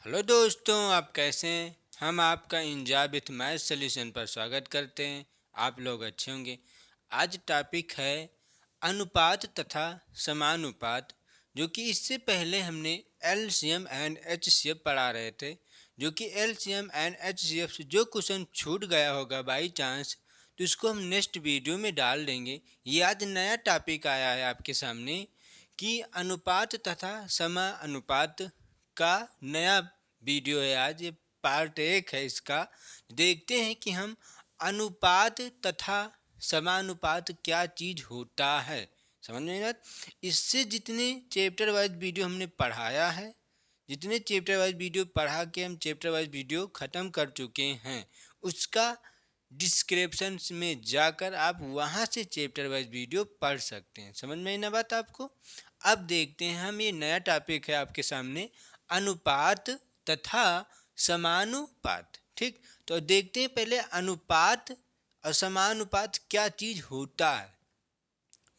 Hello दोस्तों, आप कैसे हैं? हम आपका इंजॉय विथ मैथ सॉल्यूशन पर स्वागत करते हैं। आप लोग अच्छे होंगे। आज टॉपिक है अनुपात तथा समानुपात, जो कि इससे पहले हमने एलसीएम एंड एचसीएफ पढ़ा रहे थे। जो कि एलसीएम एंड एचसीएफ से जो क्वेश्चन छूट गया होगा बाई चांस, तो इसको हम नेक्स्ट वीडियो में डाल देंगे। ये आज नया टॉपिक आया है आपके सामने कि अनुपात तथा समानुपात का नया वीडियो है। आज ये पार्ट 1 है इसका। देखते हैं कि हम अनुपात तथा समानुपात क्या चीज़ होता है। समझ में ना? इससे जितने चैप्टर वाइज वीडियो हमने पढ़ाया है, जितने चैप्टर वाइज वीडियो पढ़ा के हम चैप्टर वाइज वीडियो ख़त्म कर चुके हैं, उसका डिस्क्रिप्शन में जाकर आप वहाँ से चैप्टर वाइज वीडियो पढ़ सकते हैं। समझ में आई ना बात आपको? अब देखते हैं हम, ये नया टॉपिक है आपके सामने, अनुपात तथा समानुपात। ठीक, तो देखते हैं पहले अनुपात और समानुपात क्या चीज़ होता है।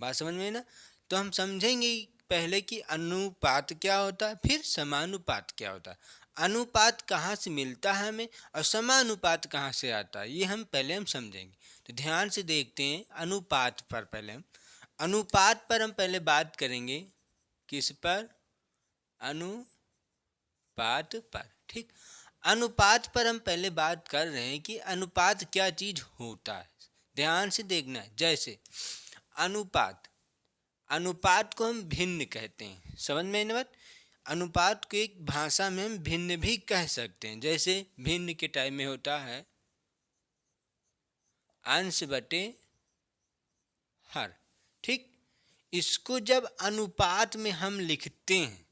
बात समझ में ना? तो हम समझेंगे पहले कि अनुपात क्या होता है, फिर समानुपात क्या होता है। अनुपात कहाँ से मिलता है हमें और समानुपात कहाँ से आता है, ये हम पहले समझेंगे। तो ध्यान से देखते हैं अनुपात पर। अनुपात पर हम पहले बात करेंगे। किस पर? अनुपात पर। ठीक, अनुपात पर हम पहले बात कर रहे हैं कि अनुपात क्या चीज़ होता है। ध्यान से देखना है। जैसे अनुपात, अनुपात को हम भिन्न कहते हैं। समझ में ना बात? अनुपात को एक भाषा में हम भिन्न भी कह सकते हैं। जैसे भिन्न के टाइम में होता है अंश बटे हर। ठीक, इसको जब अनुपात में हम लिखते हैं,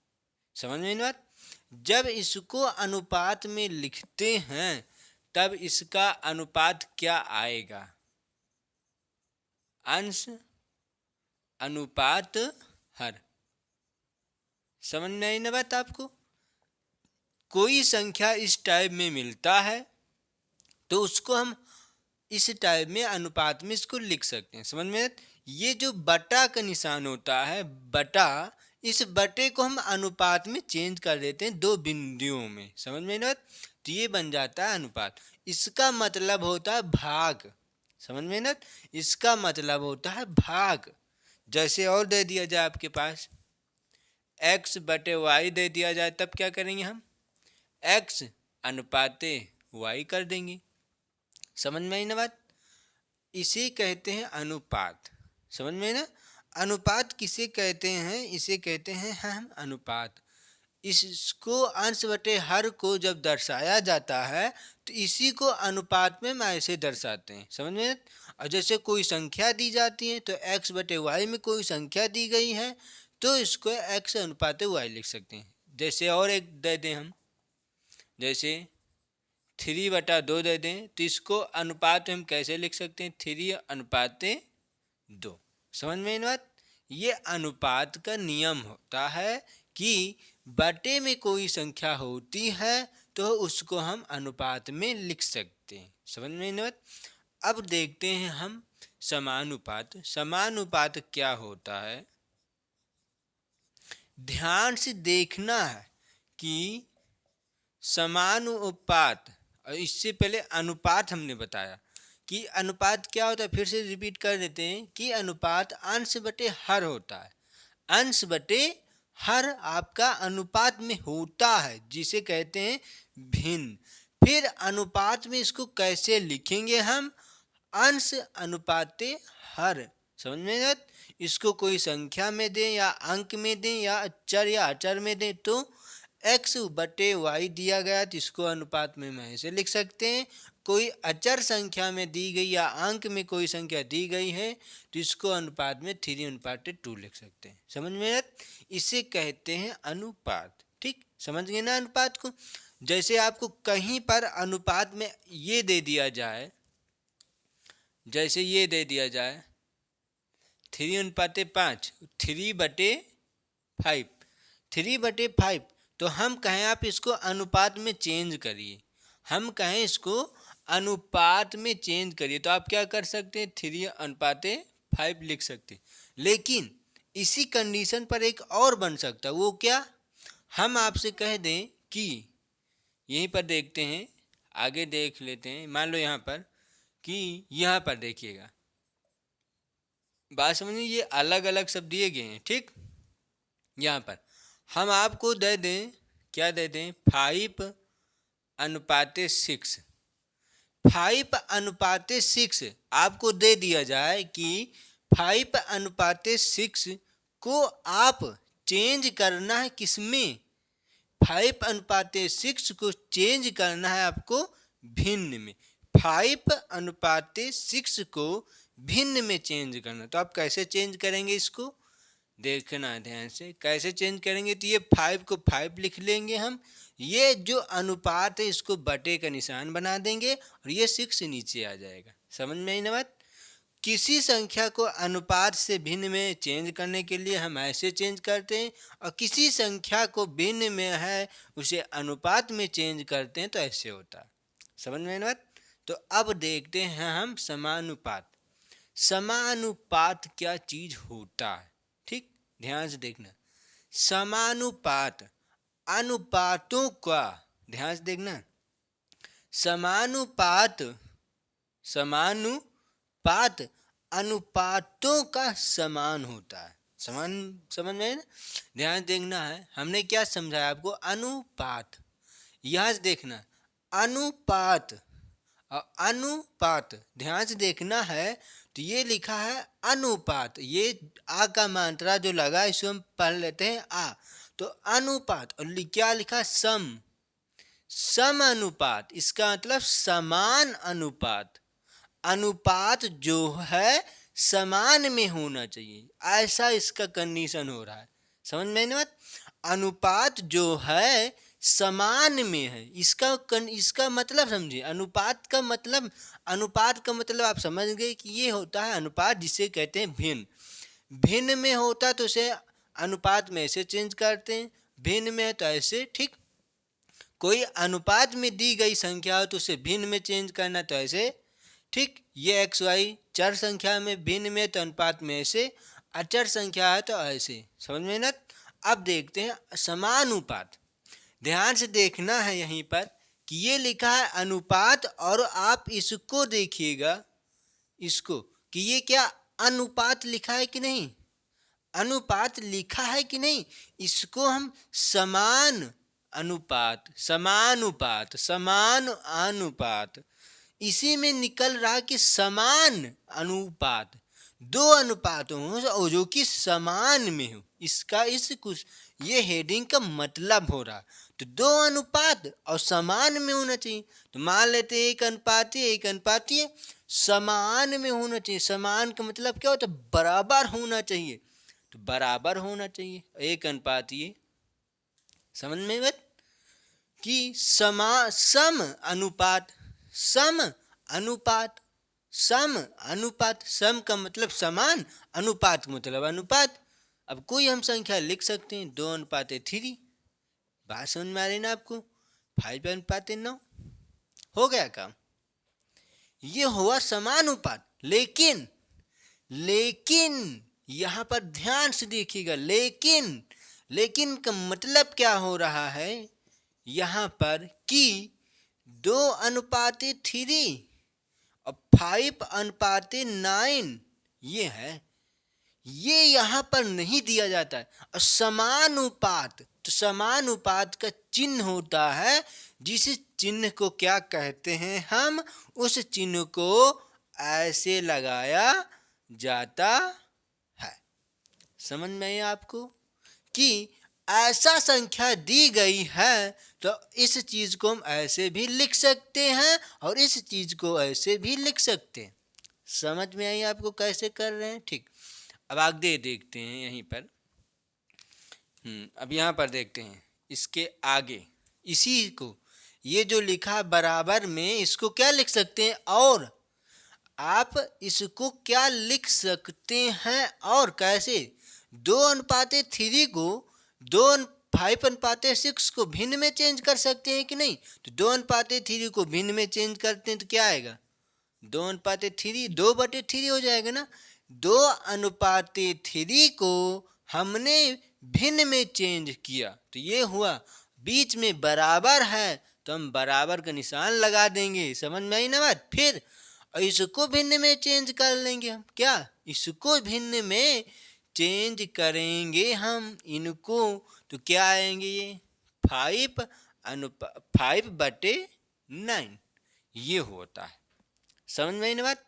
समझ में ना बात? जब इसको अनुपात में लिखते हैं तब इसका अनुपात क्या आएगा? अंश अनुपात हर। समझ में आई ना बात आपको? कोई संख्या इस टाइप में मिलता है तो उसको हम इस टाइप में अनुपात में इसको लिख सकते हैं। समझ में? ये जो बटा का निशान होता है, बटा, इस बटे को हम अनुपात में चेंज कर देते हैं दो बिंदुओं में। समझ में ना? तो ये बन जाता है अनुपात। इसका मतलब होता है भाग। समझ में ना? इसका मतलब होता है भाग। जैसे और दे दिया जाए आपके पास x बटे वाई दे दिया जाए, तब क्या करेंगे हम? x अनुपाते y कर देंगे। समझ में आई ना बात? इसे कहते हैं अनुपात। समझ में ना? अनुपात किसे कहते हैं? इसे कहते हैं हम अनुपात। इसको अंश बटे हर को जब दर्शाया जाता है तो इसी को अनुपात में हम ऐसे दर्शाते हैं। समझ में? और जैसे कोई संख्या दी जाती है तो x बटे वाई में कोई संख्या दी गई है तो इसको x अनुपात वाई लिख सकते हैं। जैसे और एक दे दें हम, जैसे 3/2 दे दें तो इसको अनुपात में हम कैसे लिख सकते हैं? 3/2। समझ में इन बात? ये अनुपात का नियम होता है कि बटे में कोई संख्या होती है तो उसको हम अनुपात में लिख सकते हैं। समझ में इन बात? अब देखते हैं हम समानुपात। समानुपात क्या होता है? ध्यान से देखना है कि समानुपात, और इससे पहले अनुपात हमने बताया कि अनुपात क्या होता है। फिर से रिपीट कर देते हैं कि अनुपात अंश बटे हर होता है। अंश बटे हर आपका अनुपात में होता है, जिसे कहते हैं भिन्न। फिर अनुपात में इसको कैसे लिखेंगे हम? अंश अनुपाते हर। समझ में ना? इसको कोई संख्या में दें या अंक में दें या चर या अचर में दें तो x बटे वाई दिया गया तो इसको अनुपात में हम ऐसे लिख सकते हैं। कोई अचर संख्या में दी गई या अंक में कोई संख्या दी गई है तो इसको अनुपात में 3/2 लिख सकते हैं। समझ में आया? इसे कहते हैं अनुपात। ठीक, समझ गए ना अनुपात को? जैसे आपको कहीं पर अनुपात में ये दे दिया जाए, जैसे ये दे दिया जाए 3/5, 3/5, 3/5, तो हम कहें आप इसको अनुपात में चेंज करिए, हम कहें इसको अनुपात में चेंज करिए तो आप क्या कर सकते हैं? 3/5 लिख सकते हैं। लेकिन इसी कंडीशन पर एक और बन सकता है। वो क्या? हम आपसे कह दें कि यहीं पर देखते हैं, आगे देख लेते हैं। मान लो यहाँ पर कि यहाँ पर देखिएगा, बात समझिए, ये अलग अलग सब दिए गए हैं, ठीक। यहाँ पर हम आपको दे दें, क्या दे दें, 5:6। 5:6 आपको दे दिया जाए कि 5:6 को आप चेंज करना है किसमें, 5:6 को चेंज करना है आपको भिन्न में। 5:6 को भिन्न में चेंज करना, तो आप कैसे चेंज करेंगे, इसको देखना है ध्यान से। कैसे चेंज करेंगे, तो ये 5 को 5 लिख लेंगे हम, ये जो अनुपात है इसको बटे का निशान बना देंगे और ये 6 नीचे आ जाएगा। समझ में आई ना बात। किसी संख्या को अनुपात से भिन्न में चेंज करने के लिए हम ऐसे चेंज करते हैं, और किसी संख्या को भिन्न में है उसे अनुपात में चेंज करते हैं तो ऐसे होता है। समझ में आई ना बात। तो अब देखते हैं हम समानुपात। समानुपात क्या चीज होता है, ठीक, ध्यान से देखना। समानुपात, अनुपातों का, ध्यान से देखना, समानुपात, समानुपात अनुपातों का समान होता है। समान, समझ में ना, ध्यान देखना है। हमने क्या समझाया आपको, अनुपात, यहाँ से देखना, अनुपात और अनुपात, ध्यान से देखना है। तो ये लिखा है अनुपात, ये आ का मात्रा जो लगा इसको हम पढ़ लेते हैं आ, तो अनुपात, और क्या लिखा, सम, सम अनुपात, इसका मतलब समान अनुपात। अनुपात जो है समान में होना चाहिए, ऐसा इसका कंडीशन हो रहा है। समझ में नहीं बात। अनुपात जो है समान में है, इसका मतलब समझिए। अनुपात का मतलब, अनुपात का मतलब आप समझ गए कि ये होता है अनुपात जिसे कहते हैं भिन्न। भिन्न में होता तो उसे अनुपात में ऐसे चेंज करते हैं, भिन्न में है तो ऐसे, ठीक। कोई अनुपात में दी गई संख्या हो तो उसे भिन्न में चेंज करना तो ऐसे, ठीक। ये एक्स वाई चर संख्या में भिन्न में तो अनुपात में ऐसे, अचर संख्या है तो ऐसे। समझ में ना। अब देखते हैं समानुपात। ध्यान से देखना है यहीं पर कि ये लिखा है अनुपात, और आप इसको देखिएगा, इसको कि ये क्या अनुपात लिखा है कि नहीं, अनुपात लिखा है कि नहीं। इसको हम समान अनुपात, समानुपात, समान अनुपात, इसी में निकल रहा कि समान अनुपात, दो अनुपात हो जो कि समान में हो, इसका इस कुछ ये हेडिंग का मतलब हो रहा। तो दो अनुपात और समान में होना चाहिए। तो मान लेते हैं एक अनुपातीय एक अनुपातीय, समान में होना चाहिए। समान का मतलब क्या होता है, बराबर होना चाहिए, तो बराबर होना चाहिए एक अनुपातीय। समझ में बात कि सम अनुपात, सम अनुपात, सम अनुपात, सम का मतलब समान, अनुपात का मतलब अनुपात। अब कोई हम संख्या लिख सकते हैं 2:3, बात समझ में आ रही ना आपको, 5:9, हो गया काम। ये हुआ समानुपात। लेकिन यहाँ पर ध्यान से देखिएगा, लेकिन का मतलब क्या हो रहा है यहाँ पर कि 2:3 और 5:9 ये है, ये यहाँ पर नहीं दिया जाता है। और समानुपात, तो समानुपात का चिन्ह होता है, जिस चिन्ह को क्या कहते हैं हम, उस चिन्ह को ऐसे लगाया जाता है। समझ में आया आपको कि ऐसा संख्या दी गई है तो इस चीज को हम ऐसे भी लिख सकते हैं और इस चीज को ऐसे भी लिख सकते हैं। समझ में आई आपको कैसे कर रहे हैं, ठीक। अब आगे देखते हैं यहीं पर, अब यहाँ पर देखते हैं इसके आगे, इसी को ये जो लिखा बराबर में, इसको क्या लिख सकते हैं, और आप इसको क्या लिख सकते हैं, और कैसे 2:3 को 5:6 को भिन्न में चेंज कर सकते हैं कि नहीं। तो 2:3 को भिन्न में चेंज करते हैं तो क्या आएगा, 2:3 2/3 हो जाएगा ना। 2:3 को हमने भिन्न में चेंज किया तो ये हुआ, बीच में बराबर है तो हम बराबर का निशान लगा देंगे, समझ में आई ना बात। फिर इसको भिन्न में चेंज कर लेंगे हम, क्या इसको भिन्न में चेंज करेंगे हम इनको, तो क्या आएंगे ये 5/9 ये होता है। समझ में आई ना बात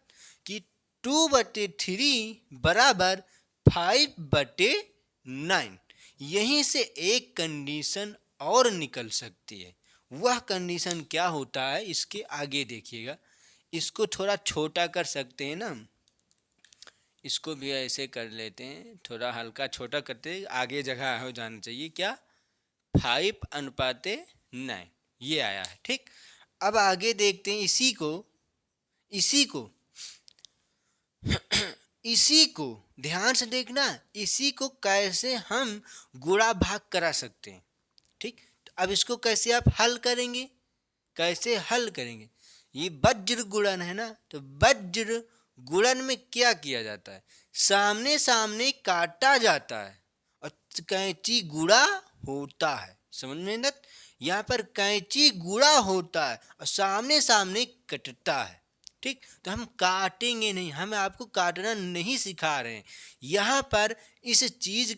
कि 2/3 बराबर 5/9। यहीं से एक कंडीशन और निकल सकती है। वह कंडीशन क्या होता है इसके आगे देखिएगा। इसको थोड़ा छोटा कर सकते हैं ना, इसको भी ऐसे कर लेते हैं, थोड़ा हल्का छोटा करते हैं, आगे जगह हो जाना चाहिए, क्या 5/9 ये आया है। ठीक, अब आगे देखते हैं इसी को ध्यान से देखना, इसी को कैसे हम गुणा भाग करा सकते हैं। ठीक, तो अब इसको कैसे आप हल करेंगे, कैसे हल करेंगे। ये वज्र गुणन है ना, तो वज्र गुणन में क्या किया जाता है, सामने सामने काटा जाता है और कैंची गुणा होता है। समझ में ना, यहाँ पर कैंची गुणा होता है और सामने सामने कटता है। ठीक, तो हम काटेंगे नहीं, हम आपको काटना नहीं सिखा रहे हैं। यहाँ पर इस चीज़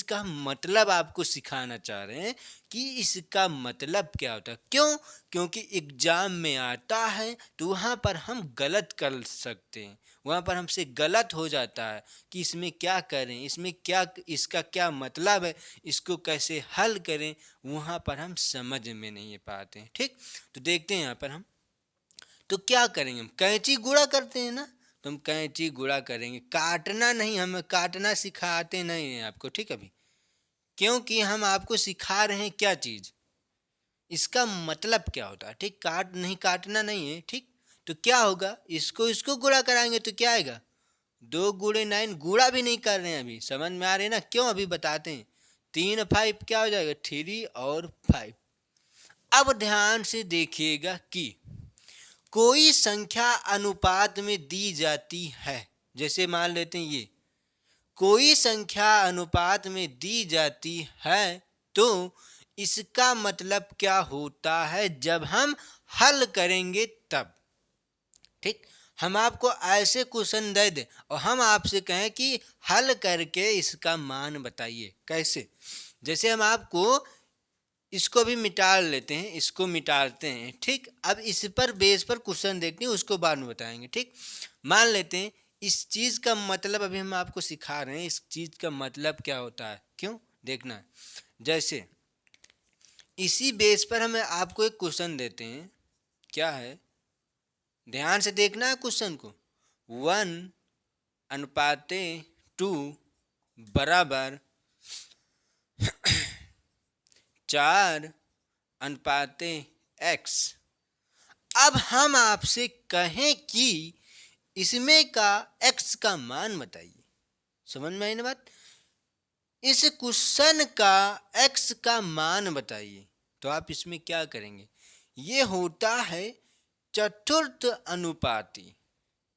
का मतलब आपको सिखाना चाह रहे हैं कि इसका मतलब क्या होता है। क्यों? क्योंकि एग्जाम में आता है तो वहाँ पर हम गलत कर सकते हैं, वहाँ पर हमसे गलत हो जाता है कि इसमें क्या करें, इसमें क्या, इसका क्या मतलब है, इसको कैसे हल करें, वहाँ पर हम समझ में नहीं पाते हैं। ठीक, तो देखते हैं यहाँ पर हम तो क्या करेंगे, हम कैंची गुणा करते हैं ना, तो हम कैंची गुणा करेंगे, काटना नहीं, हम काटना सिखाते नहीं हैं आपको। ठीक, अभी क्योंकि हम आपको सिखा रहे हैं क्या चीज़, इसका मतलब क्या होता है। ठीक, काटना नहीं है। ठीक, तो क्या होगा, इसको गुणा कराएंगे तो क्या आएगा 2 × 9, गुणा भी नहीं कर रहे हैं अभी, समझ में आ रहे हैं ना, क्यों अभी बताते हैं। 3 5 क्या हो जाएगा 3 और 5। अब ध्यान से देखिएगा कि कोई संख्या अनुपात में दी जाती है, जैसे मान लेते हैं ये कोई संख्या अनुपात में दी जाती है, तो इसका मतलब क्या होता है जब हम हल करेंगे तब। ठीक, हम आपको ऐसे क्वेश्चन दे दें और हम आपसे कहें कि हल करके इसका मान बताइए, कैसे, जैसे हम आपको इसको भी मिटा लेते हैं, इसको मिटाते हैं। ठीक, अब इस पर बेस पर क्वेश्चन देखते हैं, उसको बाद में बताएंगे। ठीक, मान लेते हैं इस चीज़ का मतलब अभी हम आपको सिखा रहे हैं, इस चीज़ का मतलब क्या होता है, क्यों देखना है। जैसे इसी बेस पर हम आपको एक क्वेश्चन देते हैं, क्या है, ध्यान से देखना है क्वेश्चन को। 1/2 बराबर 4/x। अब हम आपसे कहें कि इसमें का x का मान बताइए। समझ में आई ना बात, इस क्वेश्चन का x का मान बताइए, तो आप इसमें क्या करेंगे, ये होता है चतुर्थ अनुपाती।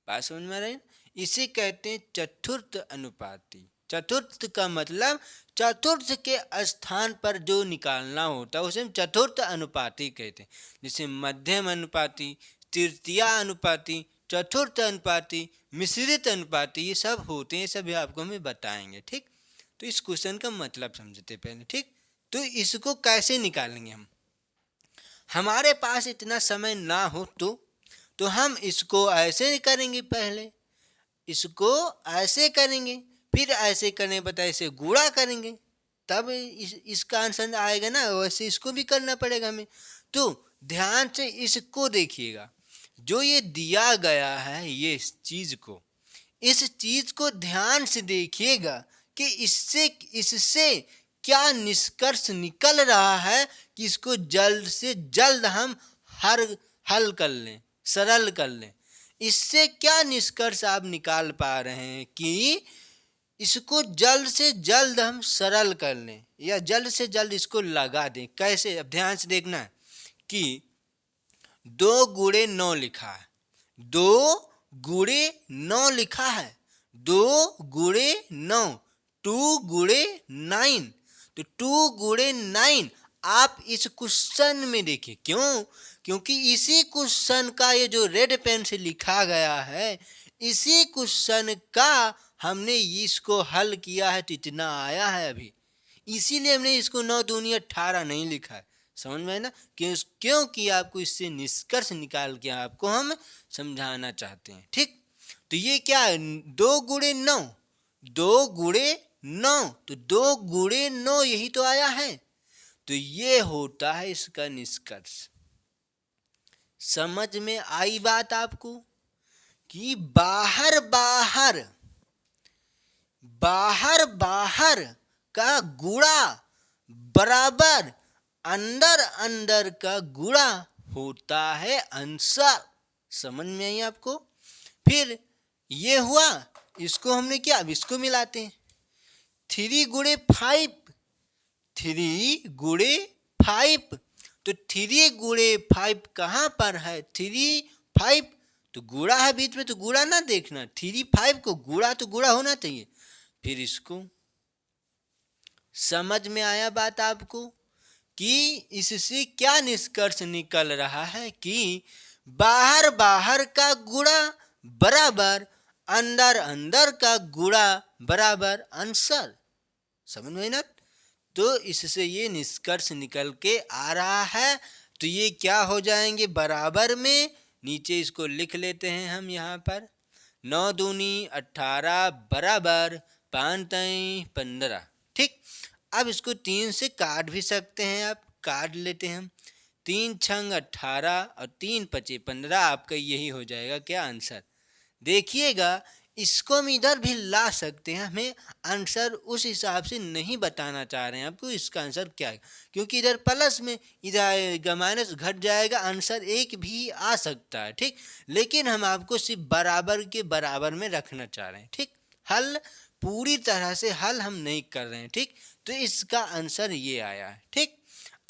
बात समझ में आ रही है, इसे कहते हैं चतुर्थ अनुपाती। चतुर्थ का मतलब चतुर्थ के स्थान पर जो निकालना होता है उसे हम चतुर्थ अनुपाती कहते हैं। जैसे मध्यम अनुपाती, तृतीया अनुपाती, चतुर्थ अनुपाती, मिश्रित अनुपाती, ये सब होते हैं, सब आपको हमें बताएंगे। ठीक, तो इस क्वेश्चन का मतलब समझते पहले। ठीक, तो इसको कैसे निकालेंगे हम, हमारे पास इतना समय ना हो तो हम इसको ऐसे करेंगे, पहले इसको ऐसे करेंगे, फिर ऐसे करने पर ऐसे गुणा करेंगे, तब इसका आंसर आएगा ना, वैसे इसको भी करना पड़ेगा हमें। तो ध्यान से इसको देखिएगा, जो ये दिया गया है ये इस चीज़ को ध्यान से देखिएगा कि इससे क्या निष्कर्ष निकल रहा है कि इसको जल्द से जल्द हम हल कर लें, सरल कर लें। इससे क्या निष्कर्ष आप निकाल पा रहे हैं कि इसको जल्द से जल्द हम सरल कर लें या जल्द से जल्द इसको लगा दें। कैसे, अब ध्यान से देखना है कि 2 × 9 लिखा है, 2 × 9 लिखा है, 2 × 9, 2 × 9, तो 2 × 9 आप इस क्वेश्चन में देखिए, क्यों? क्योंकि इसी क्वेश्चन का ये जो रेड पेन से लिखा गया है, इसी क्वेश्चन का हमने इसको हल किया है तो इतना आया है अभी। इसीलिए हमने इसको 9 दूनी 18 नहीं लिखा है। समझ में है ना? क्योंकि आपको इससे निष्कर्ष निकाल के आपको हम समझाना चाहते हैं। ठीक, तो ये क्या है? 2 गुणे 9, 2 गुणे 9, तो 2 गुणे 9 यही तो आया है। तो ये होता है इसका निष्कर्ष। समझ में आई बात आपको? कि बाहर बाहर बाहर बाहर का गुणा बराबर अंदर अंदर का गुणा होता है आंसर। समझ में आई आपको? फिर ये हुआ, इसको हमने क्या, अब इसको मिलाते हैं। 3 गुणे 5, 3 गुणे 5, तो 3 गुणे 5 कहाँ पर है? 3 5 तो गुणा है बीच में, तो गुणा ना देखना, 3 5 को गुणा तो गुणा होना चाहिए। फिर इसको समझ में आया बात आपको? कि इससे क्या निष्कर्ष निकल रहा है कि बाहर बाहर का गुणा बराबर अंदर अंदर का गुणा बराबर आंसर। समझ में ना? तो इससे ये निष्कर्ष निकल के आ रहा है। तो ये क्या हो जाएंगे? बराबर में, नीचे इसको लिख लेते हैं हम यहाँ पर, 9 दूनी 18 बराबर 5 तई 15। ठीक, अब इसको 3 से काट भी सकते हैं आप, काट लेते हैं हम। 3 छंग 18 और 3 पचे 15, आपका यही हो जाएगा क्या? आंसर। देखिएगा, इसको हम इधर भी ला सकते हैं, हमें आंसर उस हिसाब से नहीं बताना चाह रहे हैं आपको इसका आंसर क्या है, क्योंकि इधर प्लस में इधर आएगा माइनस घट जाएगा, आंसर 1 भी आ सकता है। ठीक, लेकिन हम आपको सिर्फ बराबर के बराबर में रखना चाह रहे हैं। ठीक, हल पूरी तरह से हल हम नहीं कर रहे हैं। ठीक, तो इसका आंसर ये आया है। ठीक,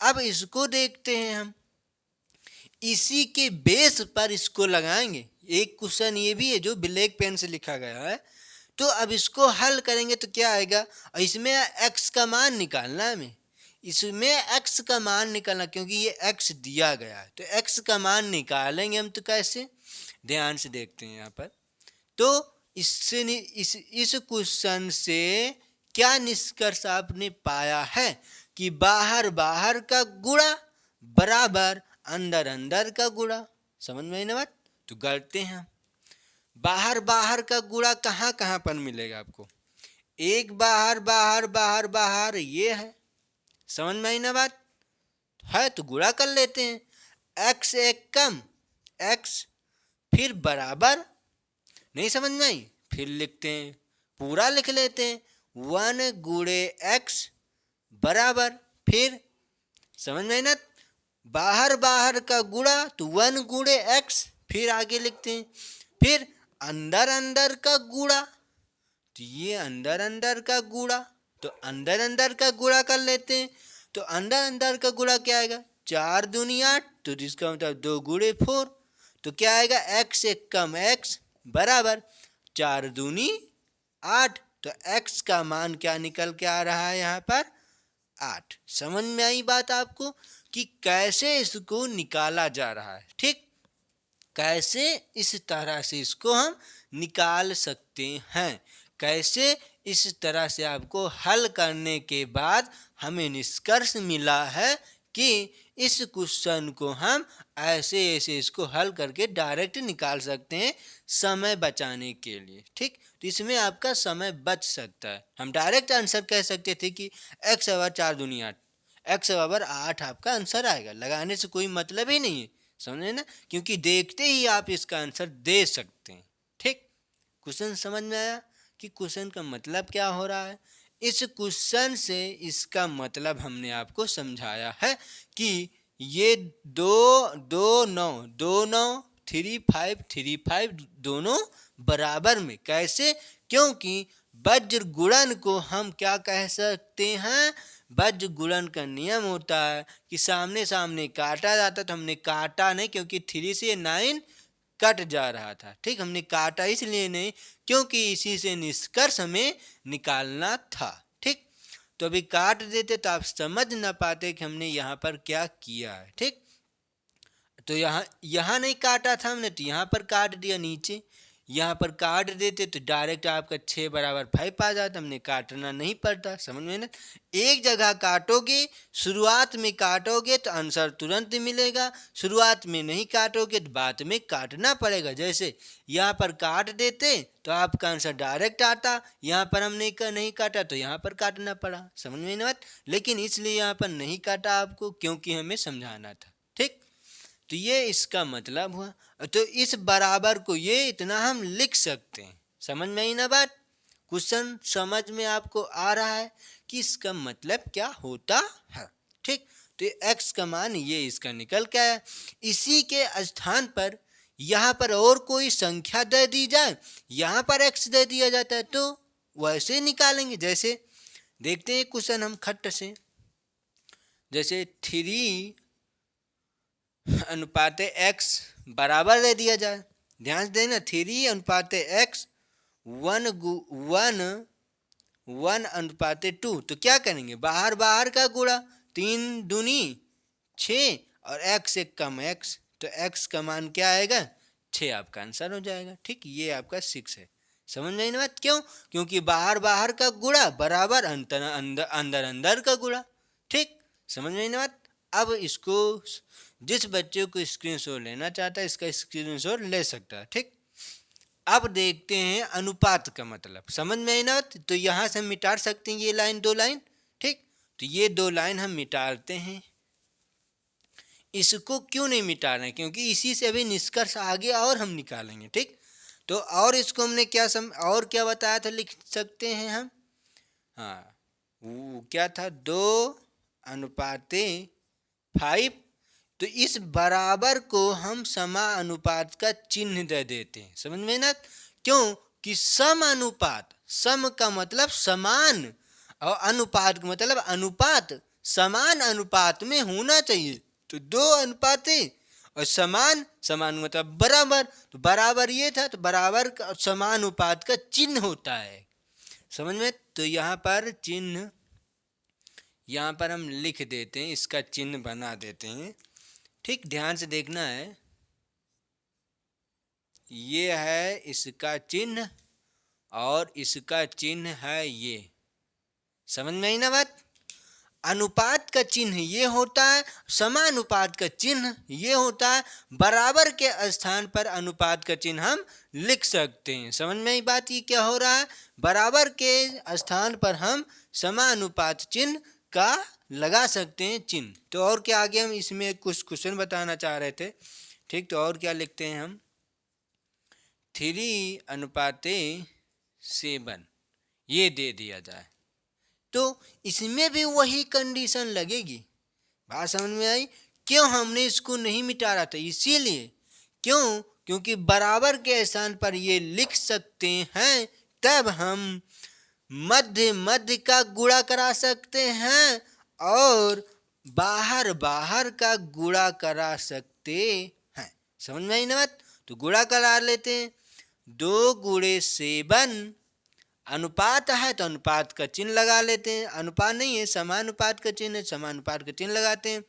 अब इसको देखते हैं हम, इसी के बेस पर इसको लगाएंगे। एक क्वेश्चन ये भी है जो ब्लैक पेन से लिखा गया है, तो अब इसको हल करेंगे तो क्या आएगा? इसमें x का मान निकालना है हमें, इसमें x का मान निकालना, क्योंकि ये x दिया गया है, तो x का मान निकालेंगे हम। तो कैसे? ध्यान से देखते हैं यहाँ पर। तो इससे इस क्वेश्चन से क्या निष्कर्ष आपने पाया है? कि बाहर बाहर का गुणा बराबर अंदर अंदर का गुणा। समझ में आई ना बात? तो करते हैं, बाहर बाहर का गुणा कहाँ कहाँ पर मिलेगा आपको? एक बाहर बाहर बाहर बाहर ये है। समझ में आई ना बात? है तो गुणा कर लेते हैं, x एक कम x, फिर बराबर, नहीं समझ में आई? फिर लिखते हैं, पूरा लिख लेते हैं, 1 गुणे x बराबर, फिर समझ में आई ना? बाहर बाहर का गुणा तो 1 गुणे x, फिर आगे लिखते हैं, फिर अंदर अंदर का गुणा, तो ये अंदर अंदर का गुणा, तो अंदर अंदर का गुणा कर लेते हैं। तो अंदर अंदर का गुणा क्या आएगा? 4 दूनी 8, तो जिसका मतलब 2 गुणे 4, तो क्या आएगा? x एक कम x बराबर 4 दूनी 8, तो x का मान क्या निकल के आ रहा है यहाँ पर? 8। समझ में आई बात आपको कि कैसे इसको निकाला जा रहा है? ठीक, कैसे इस तरह से इसको हम निकाल सकते हैं, कैसे इस तरह से आपको हल करने के बाद हमें निष्कर्ष मिला है कि इस क्वेश्चन को हम ऐसे ऐसे इसको हल करके डायरेक्ट निकाल सकते हैं समय बचाने के लिए। ठीक, तो इसमें आपका समय बच सकता है। हम डायरेक्ट आंसर कह सकते थे कि x बराबर 4 दूनी 8, x बराबर 8 आपका आंसर आएगा, लगाने से कोई मतलब ही नहीं है। समझे ना? क्योंकि देखते ही आप इसका आंसर दे सकते हैं। ठीक, क्वेश्चन समझ में आया कि क्वेश्चन का मतलब क्या हो रहा है? इस क्वेश्चन से इसका मतलब हमने आपको समझाया है कि ये 2 2 9 2 9 3 5 3 5 दोनों बराबर में। कैसे? क्योंकि वज्र गुणन को हम क्या कह सकते हैं? वज्र गुणन का नियम होता है कि सामने सामने काटा जाता, तो हमने काटा नहीं क्योंकि 3 से 9 कट जा रहा था। ठीक, हमने काटा इसलिए नहीं क्योंकि इसी से निष्कर्ष हमें निकालना था। ठीक, तो अभी काट देते तो आप समझ ना पाते कि हमने यहाँ पर क्या किया है। ठीक, तो यहाँ नहीं काटा था हमने, तो यहाँ पर काट दिया नीचे। यहाँ पर काट देते तो डायरेक्ट आपका 6 बराबर 5 आ जाता, हमने काटना नहीं पड़ता। समझ में ना, एक जगह काटोगे, शुरुआत में काटोगे तो आंसर तुरंत मिलेगा, शुरुआत में नहीं काटोगे तो बाद में काटना पड़ेगा। जैसे यहाँ पर काट देते तो आपका आंसर डायरेक्ट आता, यहाँ पर हमने नहीं काटा तो यहाँ पर काटना पड़ा। समझ में ना बात, लेकिन इसलिए यहाँ पर नहीं काटा आपको, क्योंकि हमें समझाना था। ठीक, तो ये इसका मतलब हुआ। तो इस बराबर को ये इतना हम लिख सकते हैं। समझ में आई ना बात, क्वेश्चन समझ में आपको आ रहा है कि इसका मतलब क्या होता है। ठीक, तो x का मान ये इसका निकल के आया। इसी के स्थान पर यहाँ पर और कोई संख्या दे दी जाए, यहाँ पर x दे दिया जाता है तो वैसे निकालेंगे। जैसे देखते हैं क्वेश्चन हम खट्ट से, जैसे 3 अनुपात x बराबर दे दिया जाए। ध्यान से देना, 3 अनुपात x 1 अनुपात 2, तो क्या करेंगे, बाहर बाहर का गुणा, 3 दूनी 6 और x एक कम x, तो x का मान क्या आएगा, 6 आपका आंसर हो जाएगा। ठीक, ये आपका 6 है। समझ में ना बात, क्यों, क्योंकि बाहर बाहर का गुणा बराबर अंदर अंदर का गुणा। ठीक, समझ में ना बात। अब इसको जिस बच्चे को स्क्रीनशॉट लेना चाहता है इसका स्क्रीनशॉट ले सकता है। ठीक, अब देखते हैं अनुपात का मतलब। समझ में आई ना, तो यहाँ से हम मिटा सकते हैं ये लाइन, 2 लाइन। ठीक, तो ये 2 लाइन हम मिटाते हैं। इसको क्यों नहीं मिटा रहे हैं, क्योंकि इसी से अभी निष्कर्ष आगे और हम निकालेंगे। ठीक, तो और इसको हमने और क्या बताया था, लिख सकते हैं हम। हाँ, वो क्या था, 2 अनुपात 5। तो इस बराबर को हम समानुपात का चिन्ह दे देते हैं। समझ में ना, क्यों कि समानुपात, सम का मतलब समान और अनुपात का मतलब अनुपात, समान अनुपात में होना चाहिए। तो 2 अनुपात और समान मतलब बराबर, तो बराबर ये था, तो बराबर का समानुपात का चिन्ह होता है। समझ में, तो यहाँ पर चिन्ह, यहाँ पर हम लिख देते हैं, इसका चिन्ह बना देते हैं। ठीक, ध्यान से देखना है, ये है इसका चिन्ह और इसका चिन्ह है ये। समझ में आई ना बात, अनुपात का चिन्ह ये होता है, समानुपात का चिन्ह ये होता है, बराबर के स्थान पर अनुपात का चिन्ह हम लिख सकते हैं। समझ में आई बात, ये क्या हो रहा है, बराबर के स्थान पर हम समानुपात चिन्ह का लगा सकते हैं चिन्ह। तो और क्या आगे हम इसमें कुछ क्वेश्चन बताना चाह रहे थे। ठीक, तो और क्या लिखते हैं हम, 3 अनुपात 7 ये दे दिया जाए, तो इसमें भी वही कंडीशन लगेगी। बात समझ में आई, क्यों हमने इसको नहीं मिटा रहा था, इसीलिए, क्यों, क्योंकि बराबर के स्थान पर ये लिख सकते हैं, तब हम मध्य का गुणा करा सकते हैं और बाहर बाहर का गुणा करा सकते हैं। समझ में आई ना बात, तो गुणा करा लेते हैं। 2 गुणे 7 अनुपात है तो अनुपात का चिन्ह लगा लेते हैं, अनुपात नहीं है समानुपात का चिन्ह है, समानुपात का चिन्ह लगाते हैं।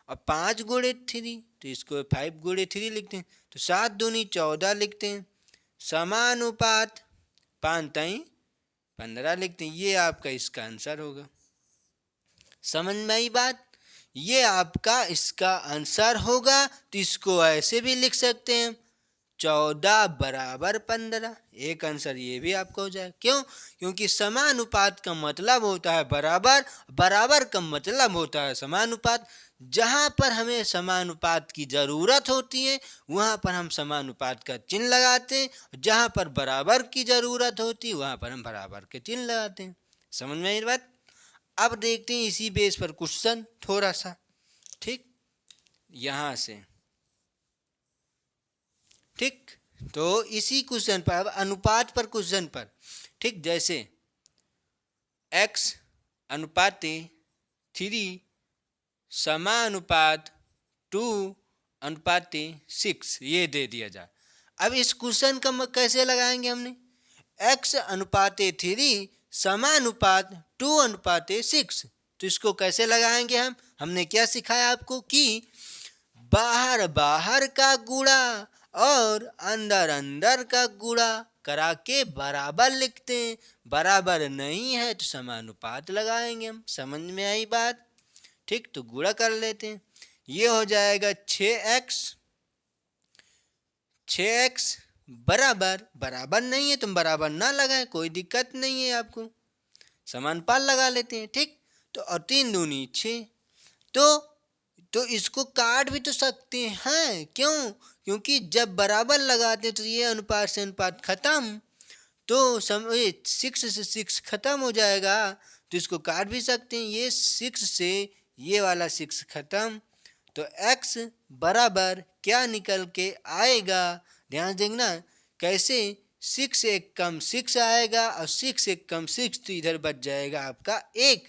और 5 गुणे 3 तो इसको 5 गुणे 3 लिखते हैं, तो 7 दूनी 14 लिखते हैं, समानुपात 5 ताई 15 लिखते हैं। ये आपका इसका आंसर होगा। समझ में आई बात, ये आपका इसका आंसर होगा। तो इसको ऐसे भी लिख सकते हैं, 14 बराबर 15, एक आंसर ये भी आपको हो जाए। क्यों, क्योंकि समानुपात का मतलब होता है बराबर, बराबर का मतलब होता है समानुपात। जहाँ पर हमें समानुपात की ज़रूरत होती है वहाँ पर हम समानुपात का चिन्ह लगाते हैं, जहाँ पर बराबर की ज़रूरत होती है वहाँ पर हम बराबर के चिन्ह लगाते हैं। समझ में आई बात। अब देखते हैं इसी बेस पर क्वेश्चन थोड़ा सा। ठीक, यहाँ से, ठीक, तो इसी क्वेश्चन पर, अब अनुपात पर क्वेश्चन पर। ठीक, जैसे x अनुपात 3 समानुपात 2 अनुपात 6 ये दे दिया जाए। अब इस क्वेश्चन का कैसे लगाएंगे हमने, x अनुपात 3 समानुपात 2:6। तो इसको कैसे लगाएंगे हम? हमने क्या सिखाया आपको कि बाहर बाहर का गुणा और अंदर अंदर का गुणा करा के बराबर लिखते हैं। बराबर नहीं है तो समानुपात लगाएंगे हम। समझ में आई बात? ठीक, तो गुणा कर लेते हैं। ये हो जाएगा 6x बराबर, बराबर नहीं है तो बराबर ना लगाएं, कोई दिक्कत नहीं है आपको, समानुपात लगा लेते हैं। ठीक, तो और 3 दूनी 6। तो इसको काट भी तो सकते हैं, क्यों? क्योंकि जब बराबर लगाते तो ये अनुपात से अनुपात खत्म, तो 6 से 6 खत्म हो जाएगा, तो इसको काट भी सकते हैं। ये 6 से ये वाला 6 खत्म, तो x बराबर क्या निकल के आएगा? ध्यान देखना कैसे, 6 एक कम 6 आएगा और 6 एक कम 6, तो इधर बच जाएगा आपका 1।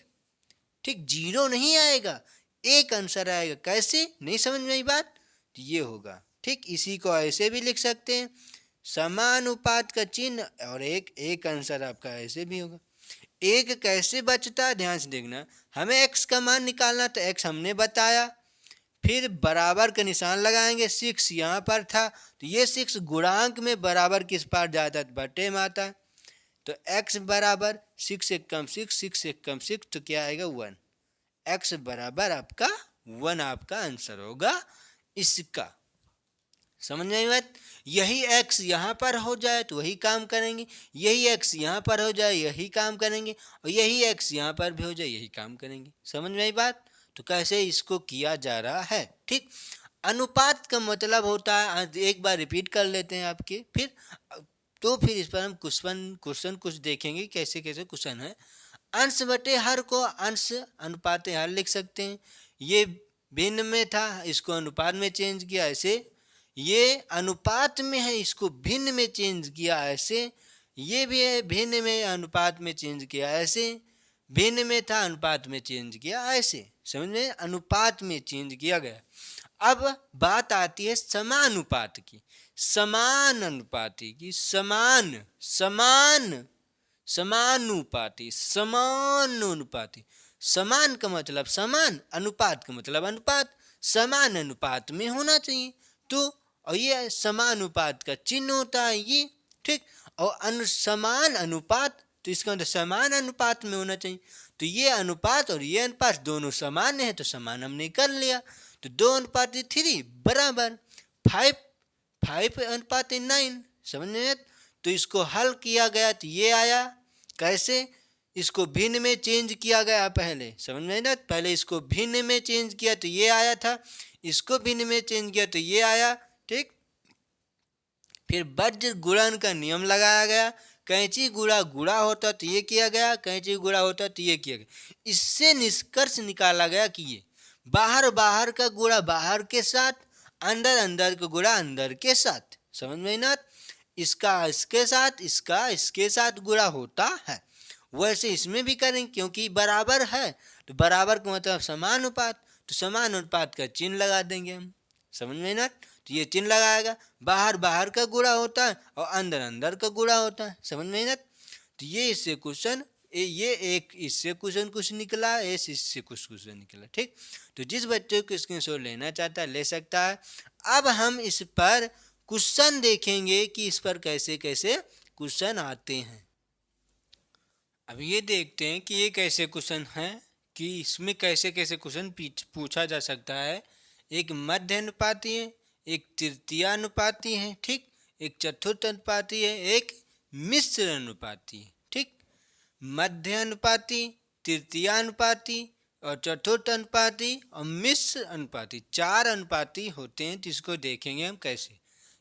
ठीक, 0 नहीं आएगा, 1 आंसर आएगा। कैसे? नहीं समझ में आई बात? तो ये होगा। ठीक, इसी को ऐसे भी लिख सकते हैं, समानुपात का चिन्ह और एक आंसर आपका ऐसे भी होगा। एक कैसे बचता? ध्यान से देखना, हमें x का मान निकालना, तो x हमने बताया, फिर बराबर का निशान लगाएंगे। 6 यहाँ पर था, तो ये 6 गुणांक में बराबर किस पार जाता? बटे में आता। तो x बराबर 6 एक कम 6, 6 एक कम 6, तो क्या आएगा? 1। x बराबर आपका 1 आपका आंसर होगा इसका। समझ में आई बात? यही x यहाँ पर हो जाए तो वही काम करेंगे, यही x यहाँ पर हो जाए यही काम करेंगे, और यही x यहाँ पर भी हो जाए यही काम करेंगे। समझ में आई बात? तो कैसे इसको किया जा रहा है। ठीक, अनुपात का मतलब होता है, एक बार रिपीट कर लेते हैं आपके, फिर इस पर हम क्वेश्चन कुछ देखेंगे कैसे कैसे क्वेश्चन है। अंश बटे हर को अंश अनुपात हर लिख सकते हैं। ये भिन्न में था, इसको अनुपात में चेंज किया ऐसे। ये अनुपात में है, इसको भिन्न में चेंज किया ऐसे। ये भी है, भिन्न में अनुपात में चेंज किया ऐसे। भिन्न में था, अनुपात में चेंज किया ऐसे। समझ में? अनुपात में चेंज किया गया। अब बात आती है समानुपात की, समान अनुपाती की। समानुपाती, समान अनुपाती। समान का मतलब समान, अनुपात का मतलब अनुपात, समान अनुपात में होना चाहिए। तो और ये समानुपात का चिन्ह होता है ये। ठीक, और समान अनुपात, तो इसका मतलब समान अनुपात में होना चाहिए। तो ये अनुपात और ये अनुपात दोनों समान है, तो समान हमने कर लिया। तो 2:3 बराबर 5:9। समझ में? तो इसको हल किया गया तो ये आया। कैसे? इसको भिन्न में चेंज किया गया पहले। समझ में ना? पहले इसको भिन्न में चेंज किया तो ये आया था, इसको भिन्न में चेंज किया तो ये आया। ठीक, फिर वज्र गुणन का नियम लगाया गया। कैंची गुणा गुणा होता तो ये किया गया, कैंची गुणा होता तो ये किया गया। इससे निष्कर्ष निकाला गया कि ये बाहर बाहर का गुणा बाहर के साथ, अंदर अंदर का गुणा अंदर के साथ। समझ में ना? इसका इसके साथ, इसका इसके साथ गुणा होता है। वैसे इसमें भी करेंगे, क्योंकि बराबर है तो बराबर का मतलब समान अनुपात, तो समान अनुपात का चिन्ह लगा देंगे हम। समझ में ना? तो ये चिन्ह लगाएगा, बाहर बाहर का गुणा होता है और अंदर अंदर का गुणा होता है। समझ में ना? तो ये इससे क्वेश्चन, ये एक इससे क्वेश्चन कुछ निकला, इससे कुछ क्वेश्चन निकला। ठीक, तो जिस बच्चे को स्क्रीनशॉट लेना चाहता है ले सकता है। अब हम इस पर क्वेश्चन देखेंगे कि इस पर कैसे कैसे क्वेश्चन आते हैं। अब ये देखते हैं कि ये कैसे क्वेश्चन है, कि इसमें कैसे कैसे क्वेश्चन पूछा जा सकता है। एक मध्य अनुपाती है, एक तृतीय अनुपाती है, ठीक, एक चतुर्थ अनुपाती है, एक मिश्र अनुपाती है। ठीक, मध्य अनुपाती, तृतीय अनुपाती और चतुर्थ अनुपाती और मिश्र अनुपाती, 4 अनुपाती होते हैं, जिसको देखेंगे हम कैसे।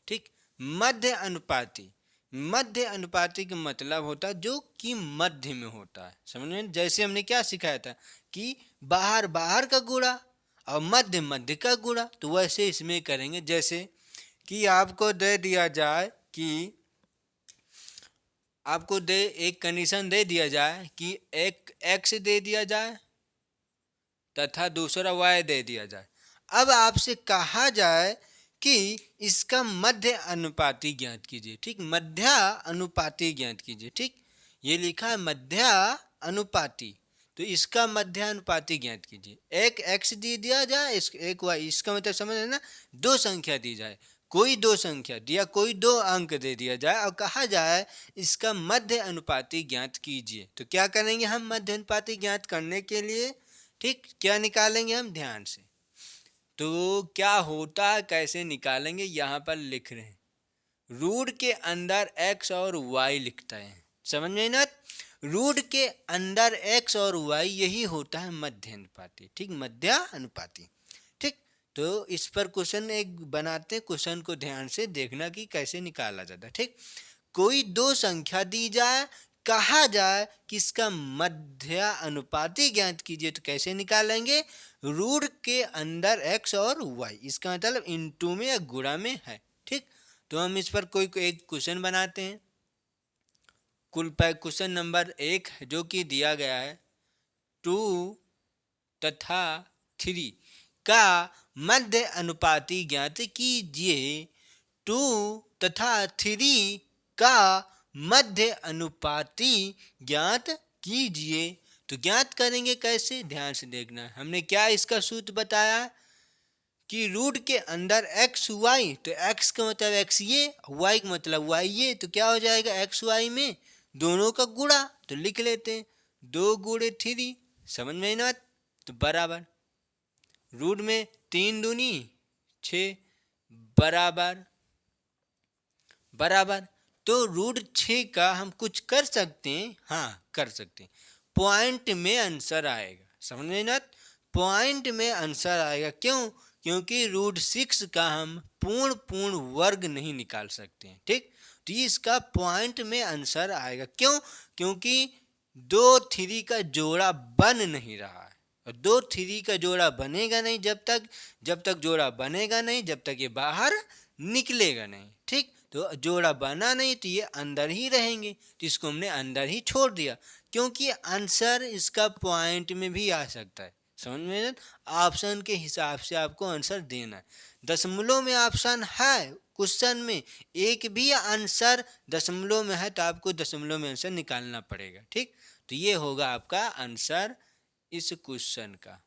ठीक, मध्य अनुपाती, मध्य अनुपाती का मतलब होता है जो कि मध्य में होता है। समझ में? जैसे हमने क्या सिखाया था कि बाहर बाहर का गुणा और मध्य मध्य का गुणा, तो वैसे इसमें करेंगे। जैसे कि आपको दे दिया जाए कि एक कंडीशन दे दिया जाए कि एक एक्स दे दिया जाए तथा दूसरा वाई दे दिया जाए। अब आपसे कहा जाए कि इसका मध्य अनुपाती ज्ञात कीजिए। ठीक, मध्य अनुपाती ज्ञात कीजिए। ठीक, ये लिखा है मध्या अनुपाती, तो इसका मध्या अनुपाती ज्ञात कीजिए। एक x दे दिया जाए, एक y, इसका मतलब समझ रहे ना, दो संख्या दी जाए, कोई दो संख्या दिया, कोई दो अंक दे दिया जाए और कहा जाए इसका मध्य अनुपाती ज्ञात कीजिए, तो क्या करेंगे हम मध्य अनुपाती ज्ञात करने के लिए? ठीक, क्या निकालेंगे हम? ध्यान से। तो क्या होता है, कैसे निकालेंगे, यहाँ पर लिख रहे हैं। रूट के अंदर x और y लिखता है, समझ में ना? रूट के अंदर x और y यही होता है मध्य अनुपाती। ठीक, मध्य अनुपाती। ठीक, तो इस पर क्वेश्चन एक बनाते हैं, क्वेश्चन को ध्यान से देखना कि कैसे निकाला जाता है। ठीक, कोई दो संख्या दी जाए, कहा जाए कि इसका मध्य अनुपाती ज्ञात कीजिए, तो कैसे निकालेंगे? रूट के अंदर x और y, इसका मतलब इनटू में या गुणा में है। ठीक, तो हम इस पर कोई एक क्वेश्चन बनाते हैं। कुल क्वेश्चन नंबर 1 जो कि दिया गया है, 2 तथा 3 का मध्य अनुपाती ज्ञात कीजिए। 2 तथा 3 का मध्य अनुपाती ज्ञात कीजिए, तो ज्ञात करेंगे कैसे? ध्यान से देखना। हमने क्या इसका सूत्र बताया कि रूट के अंदर एक्स वाई, तो एक्स का मतलब एक्स ये, वाई का मतलब वाई ये, तो क्या हो जाएगा? एक्स वाई में दोनों का गुणा, तो लिख लेते हैं 2 गुणे 3, समझ में ना? तो बराबर रूट में 3 दूनी 6 बराबर बराबर, तो रूट 6 का हम कुछ कर सकते हैं, हाँ कर सकते हैं, पॉइंट में आंसर आएगा, समझ में ना? पॉइंट में आंसर आएगा, क्यों? क्योंकि रूट 6 का हम पूर्ण वर्ग नहीं निकाल सकते हैं। ठीक, तो इसका पॉइंट में आंसर आएगा, क्यों? क्योंकि 2 3 का जोड़ा बन नहीं रहा है, और 2 3 का जोड़ा बनेगा नहीं जब तक जोड़ा बनेगा नहीं, जब तक ये बाहर निकलेगा नहीं। ठीक, तो जोड़ा बना नहीं तो ये अंदर ही रहेंगे, तो इसको हमने अंदर ही छोड़ दिया, क्योंकि आंसर इसका पॉइंट में भी आ सकता है, समझ में ना? ऑप्शन के हिसाब से आपको आंसर देना है। दशमलव में ऑप्शन है क्वेश्चन में, एक भी आंसर दशमलव में है तो आपको दशमलव में आंसर निकालना पड़ेगा। ठीक, तो ये होगा आपका आंसर इस क्वेश्चन का।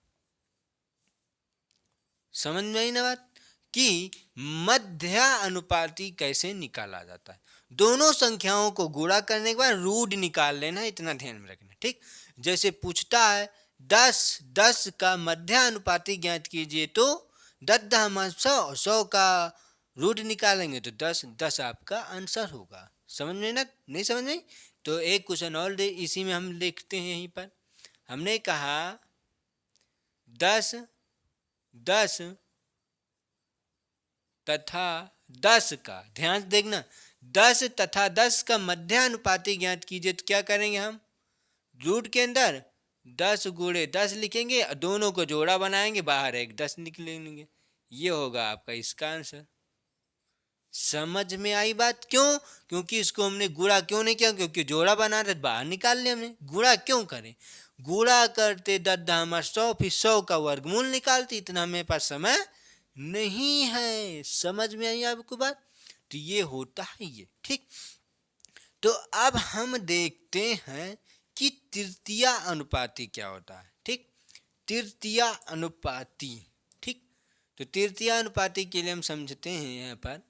समझ में आई ना बात कि मध्य अनुपाती कैसे निकाला जाता है? दोनों संख्याओं को गुणा करने के बाद रूट निकाल लेना, इतना ध्यान में रखना। ठीक, जैसे पूछता है 10 का मध्य अनुपाती ज्ञात कीजिए, तो 100 का रूट निकालेंगे तो 10 आपका आंसर होगा। समझ में ना? नहीं समझ में? तो एक क्वेश्चन और दे, इसी में हम लिखते हैं। यहीं पर हमने कहा 10 तथा 10 का, ध्यान देखना, 10 तथा 10 का मध्य अनुपाती ज्ञात कीजिए, तो क्या करेंगे हम? रूट के अंदर 10 गुणे 10 लिखेंगे, दोनों को जोड़ा बनाएंगे, बाहर एक 10 निकलेंगे, ये होगा आपका इसका आंसर। समझ में आई बात? क्यों? क्योंकि इसको हमने गुणा क्यों नहीं किया? क्योंकि जोड़ा बना रहे, बाहर निकाल लिया हमने। गुणा क्यों करें? गुणा करते 10 फिर 100 का वर्गमूल निकालते, इतना हमें पास समय नहीं है। समझ में आई आपको बात? तो ये होता है ये। ठीक, तो अब हम देखते हैं कि तृतीय अनुपाती क्या होता है। ठीक, तृतीय अनुपाती। ठीक, तो तृतीय अनुपाती के लिए हम समझते हैं यहाँ पर।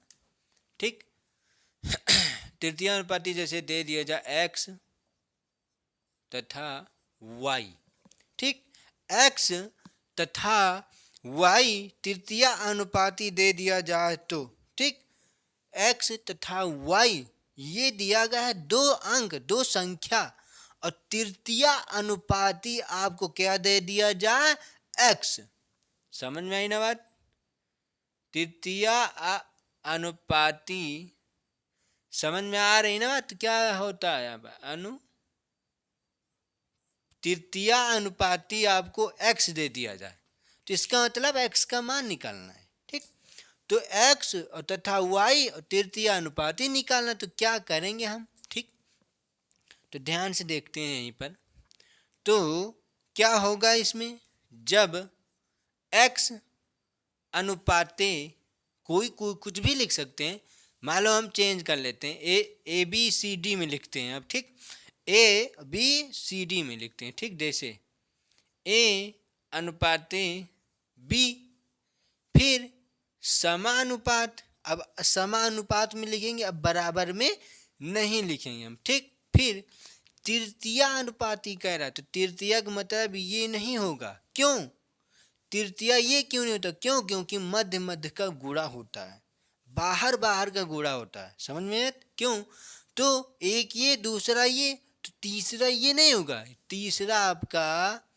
ठीक, तृतीय अनुपाती जैसे दे दिया जाए x तथा y। ठीक, x तथा y तृतीय अनुपाती दे दिया जाए तो, ठीक, x तथा y ये दिया गया है दो अंक, दो संख्या, और तृतीय अनुपाती आपको क्या दे दिया जाए? x। समझ में आई ना बात? तृतीय अनुपाती समझ में आ रही ना बात? क्या होता है अब? तृतीय अनुपाती आपको x दे दिया जाए, तो इसका मतलब x का मान निकालना है। ठीक, तो x तथा y और तृतीय अनुपाती निकालना, तो क्या करेंगे हम? ठीक, तो ध्यान से देखते हैं यहीं पर। तो क्या होगा इसमें? जब x अनुपाते कोई कुछ भी लिख सकते हैं, मान लो हम चेंज कर लेते हैं, ए बी सी डी में लिखते हैं अब। ठीक, ए बी सी डी में लिखते हैं, ठीक। जैसे ए अनुपाते बी, फिर समानुपात। अब समानुपात में लिखेंगे, अब बराबर में नहीं लिखेंगे हम, ठीक। फिर तृतीया अनुपाती कह रहा है, तो तृतीया का मतलब ये नहीं होगा। क्यों तृतीया ये क्यों नहीं होता? क्यों? क्योंकि मध्य मध्य का गुणा होता है, बाहर बाहर का गुणा होता है। समझ में आया? क्यों? तो एक ये, दूसरा ये, तो तीसरा ये नहीं होगा। तीसरा आपका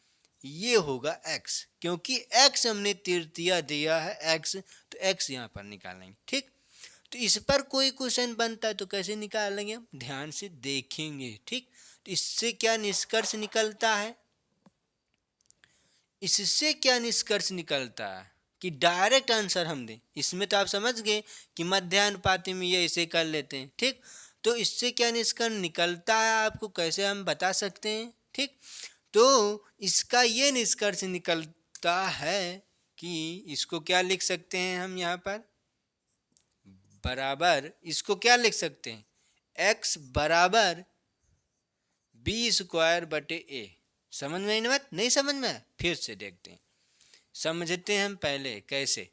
ये होगा एक्स, क्योंकि एक्स हमने तृतीया दिया है एक्स, तो एक्स यहाँ पर निकालेंगे, ठीक। तो इस पर कोई क्वेश्चन बनता है तो कैसे निकालेंगे हम? ध्यान से देखेंगे, ठीक। तो इससे क्या निष्कर्ष निकलता है? इससे क्या निष्कर्ष निकलता है कि डायरेक्ट आंसर हम दें। इसमें तो आप समझ गए कि मध्यानुपाती में ये ऐसे कर लेते हैं, ठीक। तो इससे क्या निष्कर्ष निकलता है आपको कैसे हम बता सकते हैं, ठीक। तो इसका ये निष्कर्ष निकलता है कि इसको क्या लिख सकते हैं हम यहाँ पर, बराबर, इसको क्या लिख सकते हैं? x बराबर बी स्क्वायर बटे ए। समझ में आई ना बात? नहीं समझ में? फिर से देखते हैं, समझते हैं हम पहले कैसे।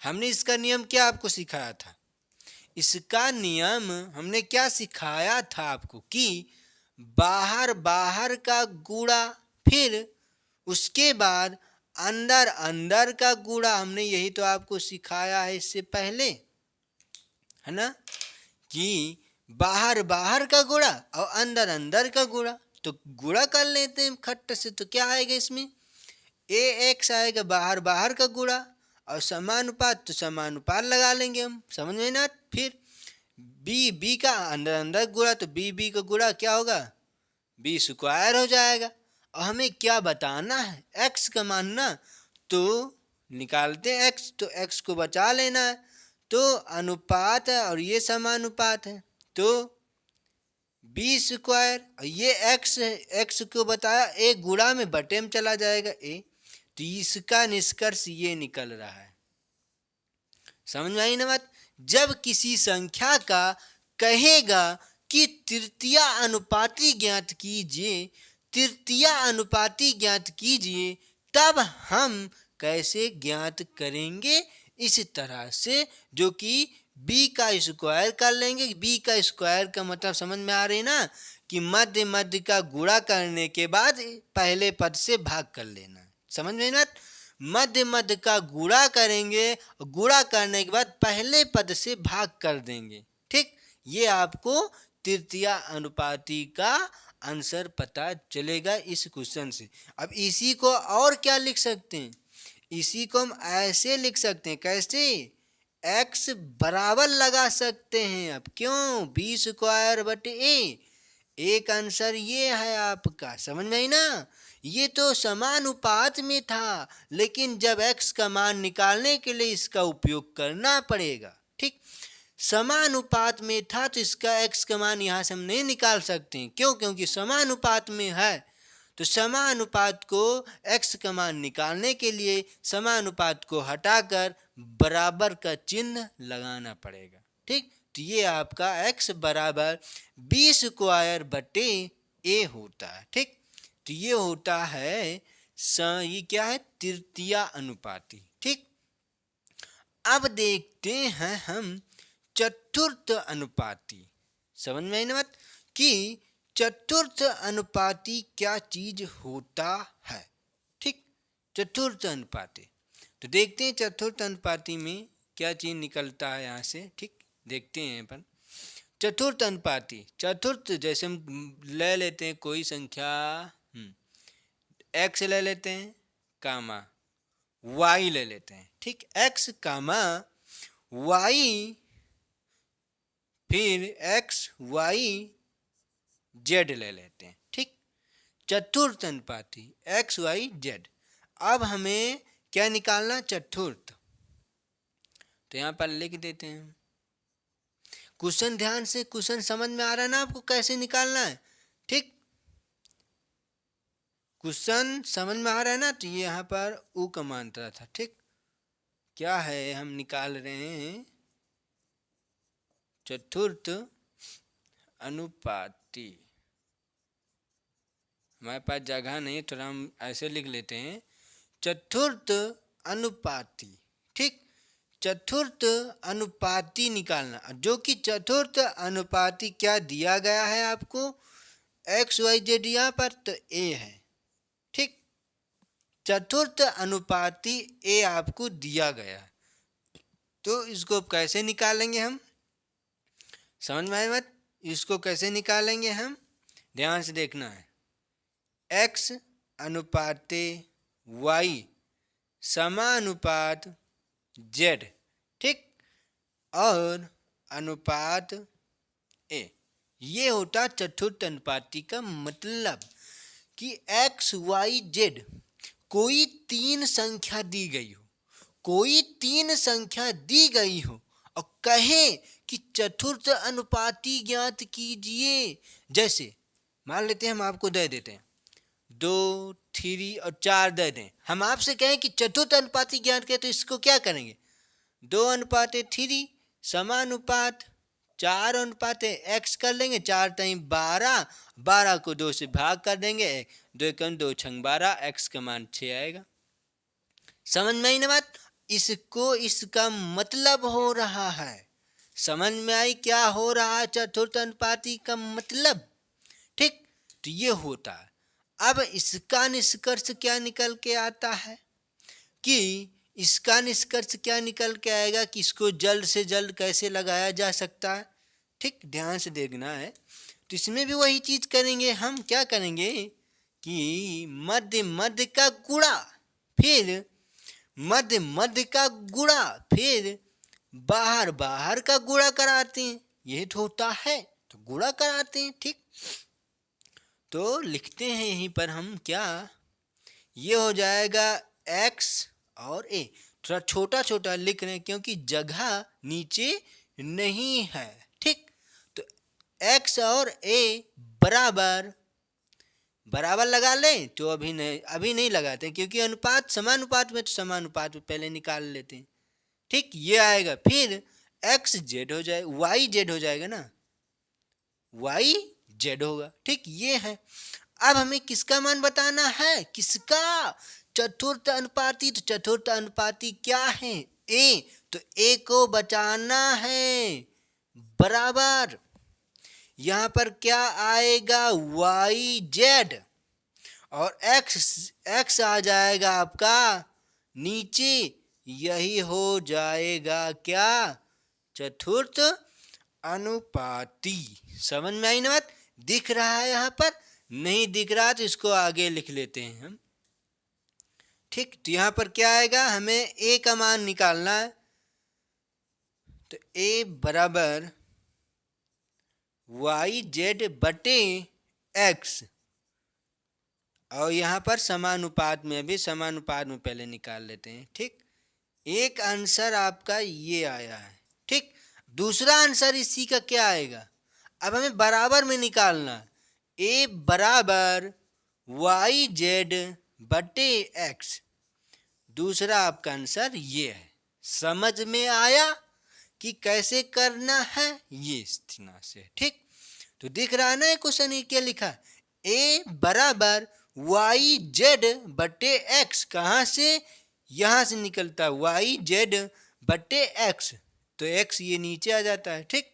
हमने इसका नियम क्या आपको सिखाया था? इसका नियम हमने क्या सिखाया था आपको कि बाहर बाहर का गुणा, फिर उसके बाद अंदर अंदर का गुणा। हमने यही तो आपको सिखाया है इससे पहले, है ना, कि बाहर बाहर का गुणा और अंदर अंदर का गुणा। तो गुणा कर लेते हैं खट्ट से, तो क्या आएगा इसमें? ए एक्स आएगा बाहर बाहर का गुणा, और समानुपात तो समानुपात लगा लेंगे हम। समझ में ना? फिर बी बी का अंदर अंदर गुणा, तो बी बी का गुणा क्या होगा? बी स्क्वायर हो जाएगा। और हमें क्या बताना है? एक्स का मानना, तो निकालते हैं एक्स, तो एक्स को बचा लेना है। तो अनुपात है और ये समानुपात है, तो बी स्क्वायर, और ये एक्स है, एक्स को बताया ए गुणा में बटे में चला जाएगा ए। तो इसका निष्कर्ष ये निकल रहा है। समझ में आई ना बात? जब किसी संख्या का कहेगा कि तृतीया अनुपाती ज्ञात कीजिए, तृतीया अनुपाती ज्ञात कीजिए, तब हम कैसे ज्ञात करेंगे? इस तरह से, जो कि b का स्क्वायर कर लेंगे। b का स्क्वायर का मतलब समझ में आ रही ना, कि मध्य मध्य का गुणा करने के बाद पहले पद से भाग कर लेना। समझ में ना? मध्य मध्य का गुणा करेंगे, गुणा करने के बाद पहले पद से भाग कर देंगे, ठीक। ये आपको तृतीया अनुपाती का आंसर पता चलेगा इस क्वेश्चन से। अब इसी को और क्या लिख सकते हैं? इसी को हम ऐसे लिख सकते हैं, कैसे? x बराबर लगा सकते हैं। अब क्यों? बी स्क्वायर बटे ए। एक आंसर ये है आपका। समझ में आई ना? ये तो समानुपात में था, लेकिन जब x का मान निकालने के लिए इसका उपयोग करना पड़ेगा, ठीक। समानुपात में था तो इसका x का मान यहाँ से हम नहीं निकाल सकते हैं। क्यों? क्योंकि समानुपात में है। तो समानुपात को x का मान निकालने के लिए समानुपात को हटाकर बराबर का चिन्ह लगाना पड़ेगा, ठीक। तो ये आपका x बराबर बी स्क्वायर बटे ए होता है, ठीक। तो ये होता है ये क्या है? तृतीया अनुपाती, ठीक। अब देखते हैं हम चतुर्थ अनुपाती। समझ में आई ना बात? कि चतुर्थ अनुपाती क्या चीज होता है, ठीक। चतुर्थ अनुपाती, तो देखते हैं चतुर्थ अनुपाती में क्या चीज निकलता है यहाँ से, ठीक। देखते हैं अपन चतुर्थ अनुपाती। चतुर्थ जैसे हम ले लेते हैं कोई संख्या, एक्स ले लेते हैं, कामा वाई ले लेते हैं, ठीक। एक्स कामा वाई, फिर एक्स वाई जेड ले लेते हैं, ठीक। चतुर्थ अनुपाती एक्स वाई जेड। अब हमें क्या निकालना? चतुर्थ। तो यहाँ पर लिख देते हैं क्वेश्चन। ध्यान से, क्वेश्चन समझ में आ रहा है ना आपको कैसे निकालना है, ठीक। क्वेश्चन समझ में आ रहा है ना? तो ये यहाँ पर ऊ का मात्रा था, ठीक। क्या है हम निकाल रहे हैं? चतुर्थ अनुपाती, हमारे पास जगह नहीं, थोड़ा हम ऐसे लिख लेते हैं, चतुर्थ अनुपाती। ठीक, चतुर्थ अनुपाती निकालना, जो कि चतुर्थ अनुपाती क्या दिया गया है आपको, एक्स वाई जेड यहाँ पर तो ए है। ठीक, चतुर्थ अनुपाती ए आपको दिया गया है, तो इसको कैसे निकालेंगे हम, समझ में आए मत, इसको कैसे निकालेंगे हम, ध्यान से देखना है। एक्स अनुपाते वाई समानुपात जेड, ठीक, और अनुपात ए, ये होता चतुर्थ अनुपाती का मतलब कि एक्स वाई जेड कोई तीन संख्या दी गई हो, कोई तीन संख्या दी गई हो और कहे कि चतुर्थ अनुपाती ज्ञात कीजिए। जैसे मान लेते हैं हम आपको दे देते हैं 2, 3 और 4 दे दें, हम आपसे कहें कि चतुर्थ अनुपाती ज्ञात करें, तो इसको क्या करेंगे, 2:3 समानुपात 4:x कर लेंगे, 4 3 12, 12 को 2 से भाग कर देंगे, 2 1 2 6 12, x का मान 6 आएगा। समझ में आई ना बात, इसको इसका मतलब हो रहा है, समझ में आई क्या हो रहा है चतुर्थ अनुपाती का मतलब। ठीक, तो ये होता है। अब इसका निष्कर्ष क्या निकल के आता है, कि इसका निष्कर्ष क्या निकल के आएगा कि इसको जल्द से जल्द कैसे लगाया जा सकता है। ठीक, ध्यान से देखना है, तो इसमें भी वही चीज करेंगे हम, क्या करेंगे कि मध्य मध्य का गुणा, फिर मध्य मध्य का गुणा, फिर बाहर बाहर का गुणा कराते हैं, यही तो होता है, तो गुणा कराते हैं। ठीक, तो लिखते हैं यहीं पर हम क्या, ये हो जाएगा x और a, थोड़ा छोटा छोटा लिख रहे हैं क्योंकि जगह नीचे नहीं है। ठीक, तो x और a बराबर बराबर लगा लें, तो अभी नहीं लगाते क्योंकि अनुपात समानुपात में, तो समानुपात में पहले निकाल लेते हैं। ठीक, ये आएगा, फिर x z हो जाए, y z हो जाएगा ना, y z होगा। ठीक, ये है। अब हमें किसका मान बताना है, किसका, चतुर्थ अनुपाती, तो चतुर्थ अनुपाती क्या है, a, तो a को बचाना है, बराबर यहाँ पर क्या आएगा वाई जेड, और x आ जाएगा आपका नीचे, यही हो जाएगा क्या, चतुर्थ अनुपाती। समझ में आई ना बात, दिख रहा है यहाँ पर, नहीं दिख रहा तो इसको आगे लिख लेते हैं हम। ठीक, तो यहाँ पर क्या आएगा, हमें a का मान निकालना है, तो a बराबर वाई जेड बटे x, और यहाँ पर समानुपात में, भी समानुपात में पहले निकाल लेते हैं। ठीक, एक आंसर आपका ये आया है। ठीक, दूसरा आंसर इसी का क्या आएगा, अब हमें बराबर में निकालना, a बराबर वाई जेड बटे x, दूसरा आपका आंसर ये है। समझ में आया कि कैसे करना है, ये इस तरह से। ठीक, तो दिख रहा है ना क्वेश्चन ये क्या लिखा, a बराबर वाई जेड बटे x, कहाँ से, यहाँ से निकलता है वाई जेड बटे x, तो x ये नीचे आ जाता है। ठीक,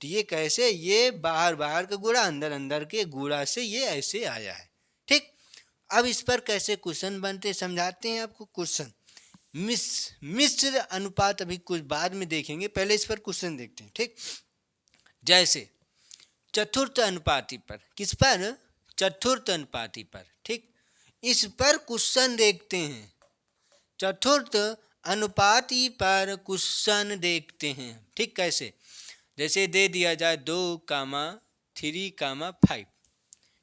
तो ये कैसे, ये बाहर बाहर का गुणा, अंदर अंदर के गुणा से ये ऐसे आया है। ठीक, अब इस पर कैसे क्वेश्चन बनते समझाते हैं आपको। क्वेश्चन मिश्र अनुपात अभी कुछ बाद में देखेंगे, पहले इस पर क्वेश्चन देखते हैं। ठीक, जैसे चतुर्थ अनुपाती पर, किस पर, चतुर्थ अनुपाती पर। ठीक, इस पर क्वेश्चन देखते हैं, चतुर्थ अनुपाती पर क्वेश्चन देखते हैं। ठीक, कैसे, जैसे दे दिया जाए 2,3,5,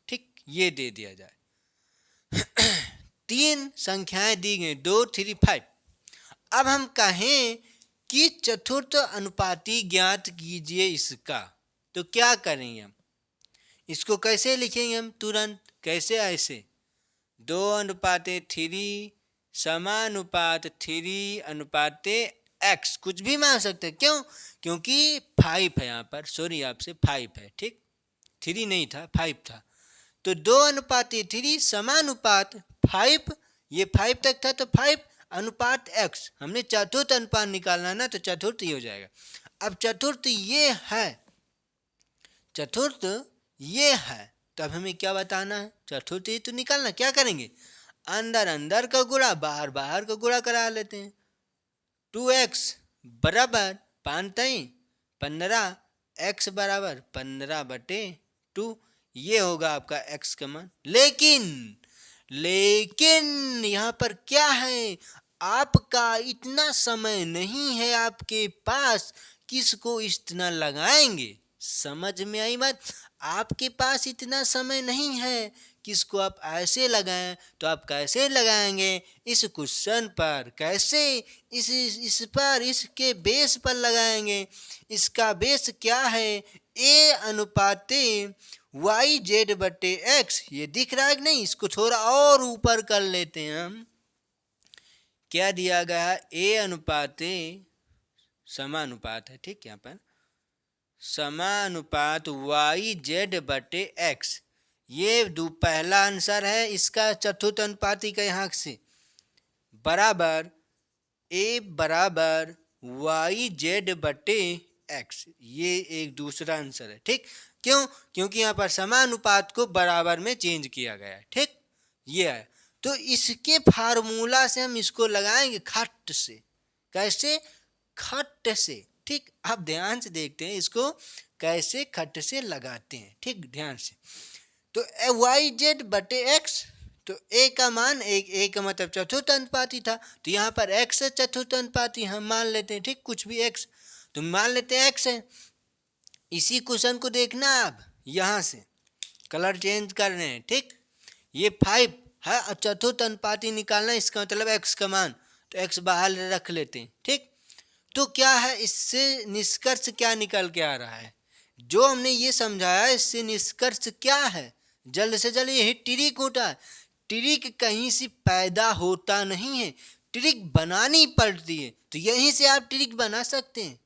ठीक, ये दे दिया जाए, तीन संख्याएं दी गई 2, 3, 5। अब हम कहें कि चतुर्थ अनुपाती ज्ञात कीजिए इसका, तो क्या करेंगे हम, इसको कैसे लिखेंगे हम तुरंत, कैसे, ऐसे 2:3 समानुपात 3:x, कुछ भी मान सकते हैं, क्यों, क्योंकि 5 है यहाँ पर, सॉरी आपसे 5 है। ठीक, 3 नहीं था, 5 था, तो 2:3 समानुपात 5, ये 5 तक था तो 5 अनुपात x, हमने चतुर्थ अनुपात निकालना ना, तो चतुर्थ ही हो जाएगा। अब चतुर्थ ये है, चतुर्थ ये है, तो अब हमें क्या बताना है, चतुर्थ ही तो निकालना। क्या करेंगे, अंदर अंदर का गुणा बाहर बाहर का गुणा करा लेते हैं। 2x बराबर 5×15, x बराबर 15/2, ये होगा आपका x का मान। लेकिन यहाँ पर क्या है, आपका इतना समय नहीं है आपके पास, किसको इतना लगाएंगे, समझ में आई बात। आपके पास इतना समय नहीं है किसको आप ऐसे लगाएं, तो आप कैसे लगाएंगे, इस क्वेश्चन पर कैसे, इस पर, इसके बेस पर लगाएंगे। इसका बेस क्या है, a अनुपाते YZ/X, ये दिख रहा है कि नहीं, इसको थोड़ा और ऊपर कर लेते हैं हम। क्या दिया गया है, a अनुपाते, समानुपात है, ठीक, यहाँ पर समानुपात YZ/X, ये पहला आंसर है इसका चतुर्थ अनुपाती का, यहाँ से बराबर a बराबर YZ/X, ये एक दूसरा आंसर है, ठीक। क्यों, क्योंकि यहाँ पर समानुपात को बराबर में चेंज किया गया है, ठीक, ये है। तो इसके फार्मूला से हम इसको लगाएंगे खट से, कैसे, खट से, ठीक। अब ध्यान से देखते हैं इसको कैसे खट से लगाते हैं, ठीक, ध्यान से। तो YZ/X, तो a का मान, a का मतलब चतुर्थ अनुपाती था, तो यहाँ पर x है चतुर्थ अनुपाती, हम मान लेते हैं, ठीक, कुछ भी x, तो मान लेते हैं x है। इसी क्वेश्चन को देखना आप, यहाँ से कलर चेंज कर रहे हैं, ठीक। ये 5 है और चतुर्थ अनुपाती निकालना, इसका मतलब x का मान, तो x बाहर रख लेते हैं, ठीक। तो क्या है, इससे निष्कर्ष क्या निकल के आ रहा है, जो हमने ये समझाया इससे निष्कर्ष क्या है, जल्द से जल्द यही ट्रिक होता है। ट्रिक कहीं से पैदा होता नहीं है, ट्रिक बनानी पड़ती है। तो यहीं से आप ट्रिक बना सकते हैं,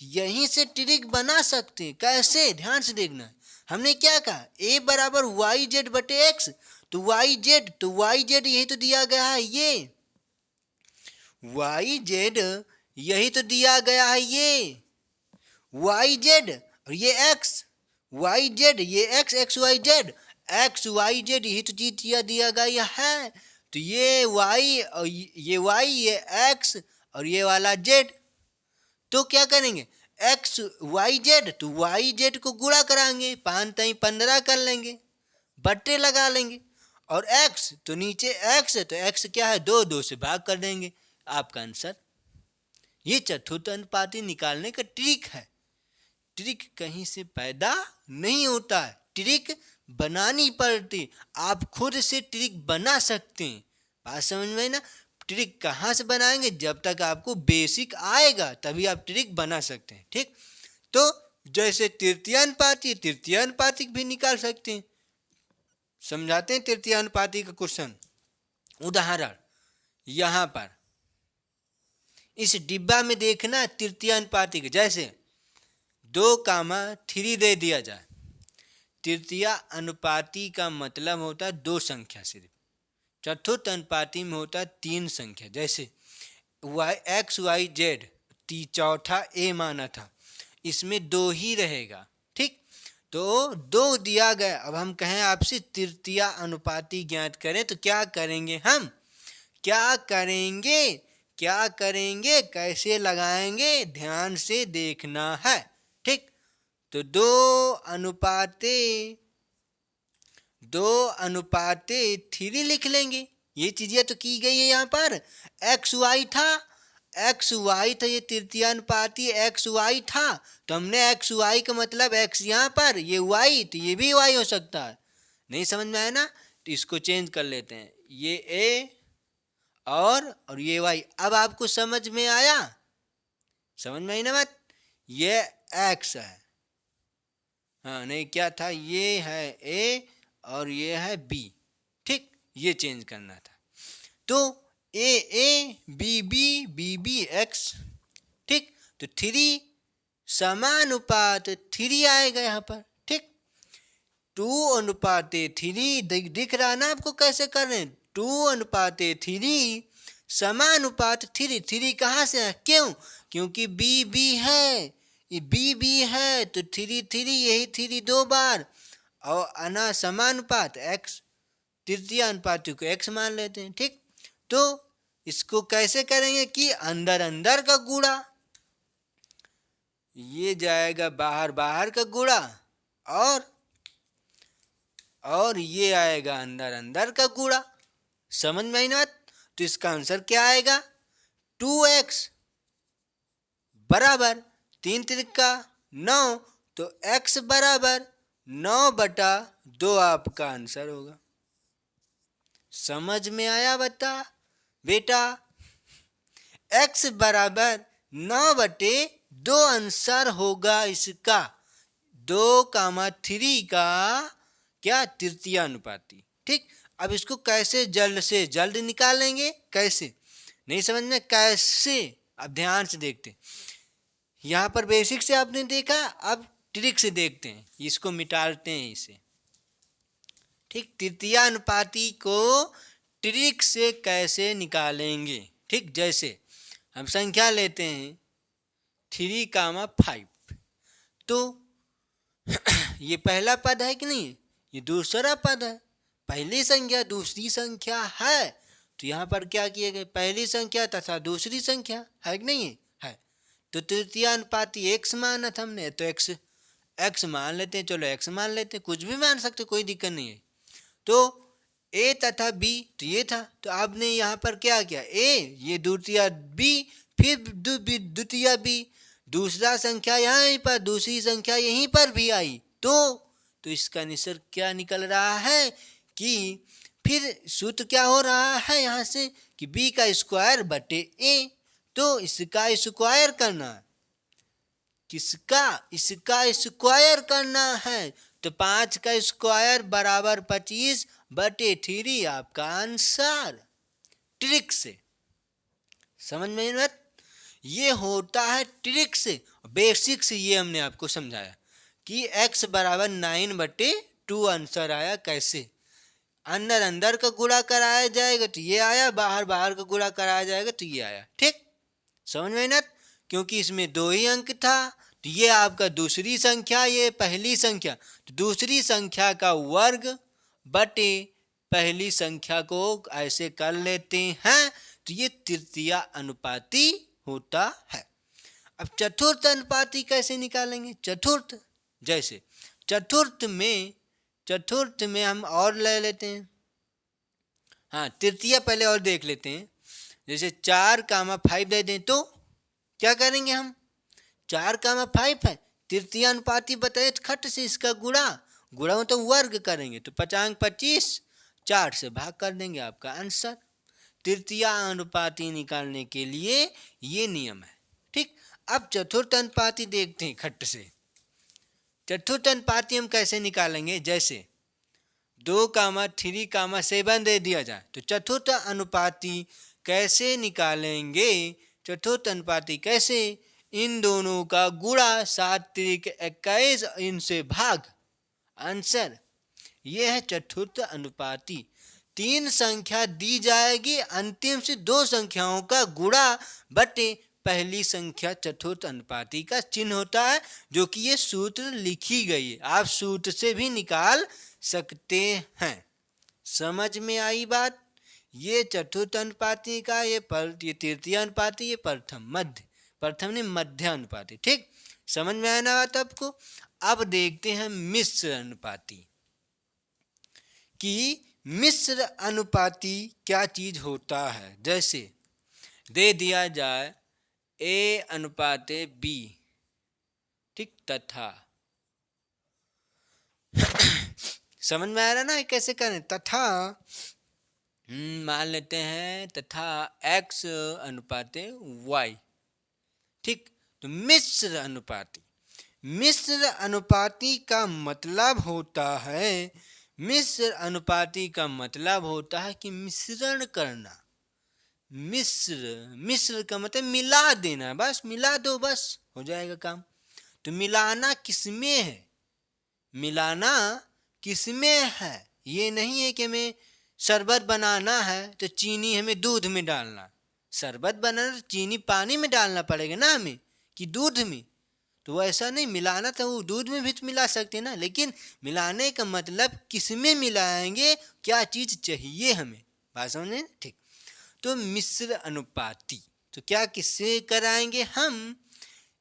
यहीं से ट्रिक बना सकते हैं। कैसे, ध्यान से देखना। हमने क्या कहा, a बराबर YZ/X, तो YZ यही तो दिया गया है, ये YZ यही तो दिया गया है, ये YZ, और ये x, YZ ये x y z यही तो चीज दिया गया है। तो ये y और ये y, ये x और ये वाला z, तो क्या करेंगे, x y z, तो y z को गुणा कराएंगे, 5×15 कर लेंगे, बट्टे लगा लेंगे, और x तो नीचे x है, तो x क्या है, 2 से भाग कर देंगे, आपका आंसर। ये चतुर्थ अनुपाती निकालने का ट्रिक है। ट्रिक कहीं से पैदा नहीं होता है, ट्रिक बनानी पड़ती। आप खुद से ट्रिक बना सकते हैं, बात समझ में ना। ट्रिक कहाँ से बनाएंगे, जब तक आपको बेसिक आएगा तभी आप ट्रिक बना सकते हैं, ठीक। तो जैसे तृतीय अनुपाती भी निकाल सकते हैं। समझाते हैं तृतीय अनुपाती का क्वेश्चन, उदाहरण यहाँ पर इस डिब्बा में देखना तृतीय अनुपाती का, जैसे 2,3 दे दिया जाए। तृतीय अनुपाती का मतलब होता है 2 संख्या सिर्फ, चतुर्थ अनुपाती में होता है 3 संख्या। जैसे x y z, चौथा a माना था, इसमें 2 ही रहेगा, ठीक। तो 2 दिया गया। अब हम कहें आपसे तृतीय अनुपाती ज्ञात करें, तो क्या करेंगे, हम क्या करेंगे, कैसे लगाएंगे, ध्यान से देखना है, ठीक। तो 2:3 लिख लेंगे। ये चीजें तो की गई है यहाँ पर। एक्स वाई था, ये तृतीय अनुपाती एक्स वाई था, तो हमने एक्स वाई का मतलब एक्स यहाँ पर, ये वाई, तो ये भी वाई हो सकता है। नहीं समझ में आया ना, तो इसको चेंज कर लेते हैं, ये ए और ये वाई। अब आपको समझ में आया, समझ में आई ना बात। ये एक्स है, हाँ नहीं क्या था, ये है ए और ये है बी, ठीक, ये चेंज करना था। तो ए बी एक्स, ठीक। तो 3 समानुपात 3 आएगा यहाँ पर, ठीक। 2:3 दिख रहा है ना आपको कैसे कर रहे हैं? 2:3 समानुपात 3 कहाँ से है? क्यों? क्योंकि बी बी है, ये बी बी है तो 3 यही 3 दो बार, और अना समानुपात एक्स, तृतीय अनुपाती को एक्स मान लेते हैं। ठीक, तो इसको कैसे करेंगे कि अंदर अंदर का गुणा, ये जाएगा बाहर बाहर का गुणा, और ये आएगा अंदर अंदर का गुणा। समझ में आई ना बात? तो इसका आंसर क्या आएगा? 2x बराबर 3×9, तो x बराबर 9/2 आपका आंसर होगा। समझ में आया बता बेटा? x बराबर 9/2 आंसर होगा इसका 2,3 का क्या? तृतीय अनुपाती। ठीक, अब इसको कैसे जल्द से जल्द निकालेंगे? कैसे? नहीं समझ में? कैसे? अब ध्यान से देखते। यहाँ पर बेसिक से आपने देखा, अब ट्रिक से देखते हैं, इसको मिटाते हैं इसे। ठीक, तृतीय अनुपाती को ट्रिक से कैसे निकालेंगे? ठीक, जैसे हम संख्या लेते हैं 3,5, तो ये पहला पद है कि नहीं? ये दूसरा पद है। पहली संख्या दूसरी संख्या है, तो यहाँ पर क्या किए गए? पहली संख्या तथा दूसरी संख्या है कि नहीं है? तो तृतीय अनुपाती एक्स माना था हमने, तो एक्स मान लेते हैं। चलो एक्स मान लेते हैं, कुछ भी मान सकते, कोई दिक्कत नहीं है। तो ए तथा बी, तो ये था, तो आपने यहाँ पर क्या किया? ए, ये द्वितीय बी, फिर द्वितीय बी, दूसरा संख्या यहीं पर, दूसरी संख्या यहीं पर भी आई, तो इसका निष्कर्ष क्या निकल रहा है कि फिर सूत्र क्या हो रहा है यहाँ से कि b का स्क्वायर बटे a, तो इसका स्क्वायर करना है। किसका? इसका स्क्वायर करना है, तो 5 का स्क्वायर बराबर 25/3 आपका आंसर। ट्रिक से समझ में मत? ये होता है ट्रिक से। बेसिक से ये हमने आपको समझाया कि x बराबर 9/2 आंसर आया। कैसे? अंदर अंदर का गुणा कराया जाएगा तो ये आया, बाहर बाहर का गुणा कराया जाएगा तो ये आया। ठीक, समझ में ना? क्योंकि इसमें 2 ही अंक था, तो ये आपका दूसरी संख्या, ये पहली संख्या, तो दूसरी संख्या का वर्ग बटे पहली संख्या को ऐसे कर लेते हैं, तो ये तृतीय अनुपाती होता है। अब चतुर्थ अनुपाती कैसे निकालेंगे? चतुर्थ, जैसे चतुर्थ में हम और ले लेते हैं। हाँ, तृतीय पहले और देख लेते हैं। जैसे 4,5 दे दें तो क्या करेंगे हम? 4,5 है, तृतीय अनुपाती बताए तो खट से इसका गुणा तो वर्ग करेंगे, तो 5×25 4 से भाग कर देंगे, आपका आंसर। तृतीय अनुपाती निकालने के लिए ये नियम है। ठीक, अब चतुर्थ अनुपाती देखते हैं खट से। चतुर्थ अनुपाती हम कैसे निकालेंगे? जैसे 2,3,7 दे दिया जाए, तो चतुर्थ अनुपाती कैसे निकालेंगे? चतुर्थ अनुपाती कैसे? इन दोनों का गुणा 7×3=21, इनसे भाग, आंसर। यह है चतुर्थ अनुपाती। 3 संख्या दी जाएगी, अंतिम से 2 संख्याओं का गुणा बटे पहली संख्या चतुर्थ अनुपाती का चिन्ह होता है, जो कि ये सूत्र लिखी गई है। आप सूत्र से भी निकाल सकते हैं। समझ में आई बात? ये चतुर्थ अनुपाती का, ये तृतीय अनुपाती, ये प्रथम ने मध्य अनुपाती। ठीक, समझ में आया ना बात आपको? अब देखते हैं मिश्र अनुपाती कि मिश्र अनुपाती क्या चीज होता है। जैसे दे दिया जाए A/B, ठीक, तथा समझ में आ रहा ना कैसे करें? तथा मान लेते हैं तथा X/Y। ठीक, तो मिश्र अनुपाती का मतलब होता है, मिश्र अनुपाती का मतलब होता है कि मिश्रण करना। मिश्र का मतलब मिला देना, बस मिला दो, बस हो जाएगा काम। तो मिलाना किसमें है? मिलाना किसमें है। ये नहीं है कि हमें शरबत बनाना है तो चीनी हमें दूध में डालना, शरबत बनाना तो चीनी पानी में डालना पड़ेगा ना हमें, कि दूध में। तो ऐसा नहीं, मिलाना तो वो दूध में भी तो मिला सकते ना, लेकिन मिलाने का मतलब किस में मिलाएंगे, क्या चीज़ चाहिए हमें। बात समझे, ठीक। तो मिश्र अनुपाती, तो क्या किससे कराएंगे हम,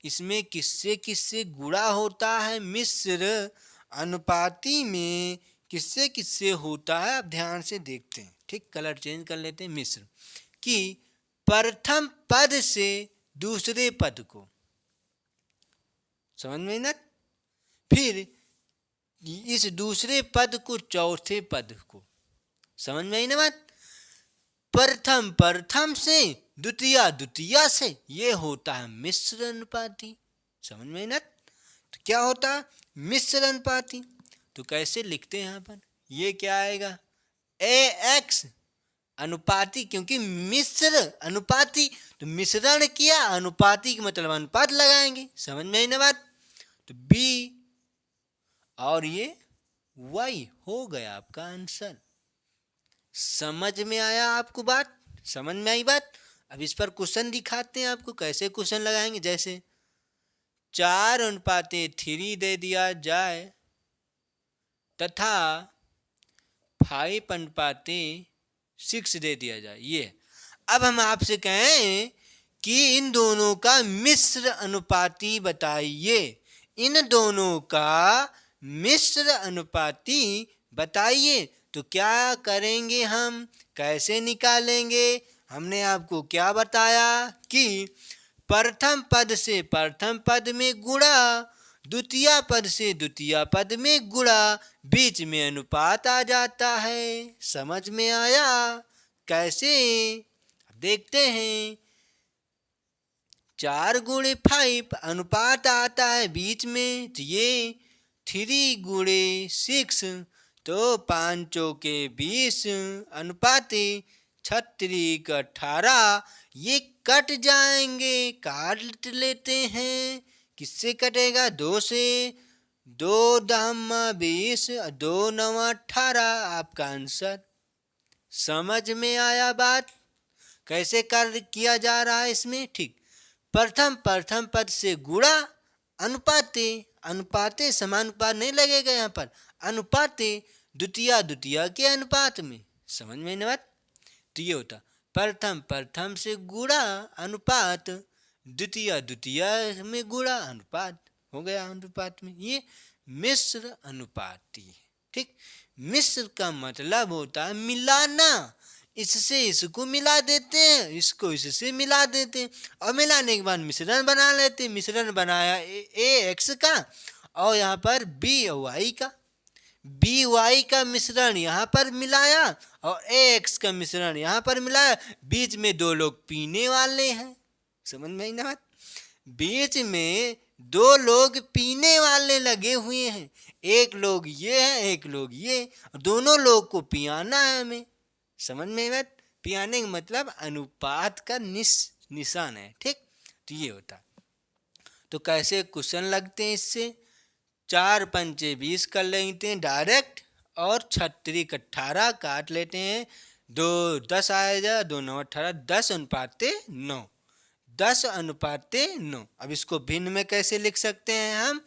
इसमें किससे किससे गुणा होता है। मिश्र अनुपाती में किससे किससे होता है, अब ध्यान से देखते हैं, ठीक। कलर चेंज कर लेते हैं। मिश्र कि प्रथम पद से दूसरे पद को, समझ में ना, फिर इस दूसरे पद को चौथे पद को, समझ में आई ना बात। प्रथम प्रथम से, द्वितीया द्वितीया से, ये होता है मिश्र अनुपाती, समझ में आई ना। तो क्या होता है मिश्र अनुपाती। तो कैसे लिखते हैं यहाँ पर, ये क्या आएगा, ए एक्स अनुपाती, क्योंकि मिश्र अनुपाती तो मिश्रण किया, अनुपाती का मतलब अनुपात लगाएंगे, समझ में आई ना बात। तो बी और ये वाई हो गया आपका आंसर। समझ में आया आपको बात, समझ में आई बात। अब इस पर क्वेश्चन दिखाते हैं आपको, कैसे क्वेश्चन लगाएंगे। जैसे 4:3 दे दिया जाए तथा 5:6 दे दिया जाए, ये। अब हम आपसे कहें कि इन दोनों का मिश्र अनुपाती बताइए, इन दोनों का मिश्र अनुपाती बताइए। तो क्या करेंगे हम, कैसे निकालेंगे। हमने आपको क्या बताया कि प्रथम पद से प्रथम पद में गुणा, द्वितीय पद से द्वितीय पद में गुणा, बीच में अनुपात आ जाता है। समझ में आया कैसे, देखते हैं। 4x5 अनुपात आता है बीच में, तो ये 3x6, तो 5 चौके 20 अनुपाती 36×18, ये कट जाएंगे, काट लेते हैं। किससे कटेगा, 2 से, 2 दामा 20, 2 9 18, आपका आंसर। समझ में आया बात, कैसे कर किया जा रहा है इसमें, ठीक। प्रथम प्रथम पद से गुणा, अनुपाते, अनुपाते समानुपात नहीं लगेगा यहाँ पर, अनुपाते द्वितीय द्वितीय के अनुपात में, समझ में नहीं बात। तो ये होता प्रथम प्रथम से गुणा अनुपात, द्वितीय द्वितीय में गुणा अनुपात, हो गया अनुपात में, ये मिश्र अनुपाती, ठीक। मिश्र का मतलब होता है मिलाना, इससे इसको मिला देते हैं, इसको इससे मिला देते हैं, और मिलाने के बाद मिश्रण बना लेते हैं। मिश्रण बनाया ए एक्स का और यहाँ पर बी वाई का, बी वाई का मिश्रण यहाँ पर मिलाया और ए एक्स का मिश्रण यहाँ पर मिलाया। बीच में 2 लोग पीने वाले हैं, समझ में आई ना बात। बीच में 2 लोग पीने वाले लगे हुए हैं, एक लोग ये है एक लोग ये, दोनों लोग को पियाना है हमें, समझ में बात। पियाने का मतलब अनुपात का निशान है, ठीक। तो ये होता। तो कैसे क्वेश्चन लगते हैं इससे, 4 पंचे 20 कर लेते हैं डायरेक्ट, और 36×18 काट लेते हैं, 2 10 आएगा, 2 9 18, 10:9, 10:9। अब इसको भिन्न में कैसे लिख सकते हैं हम,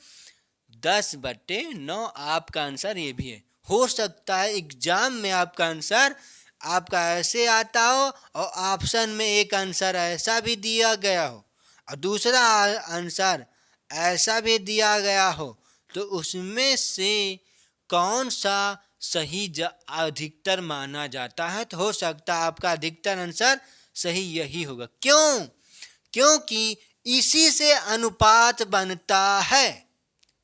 10/9, आपका आंसर ये भी है। हो सकता है एग्जाम में आपका आंसर आपका ऐसे आता हो और ऑप्शन में एक आंसर ऐसा भी दिया गया हो और दूसरा आंसर ऐसा भी दिया गया हो, तो उसमें से कौन सा सही अधिकतर माना जाता है। तो हो सकता है आपका अधिकतर आंसर सही यही होगा। क्यों, क्योंकि इसी से अनुपात बनता है,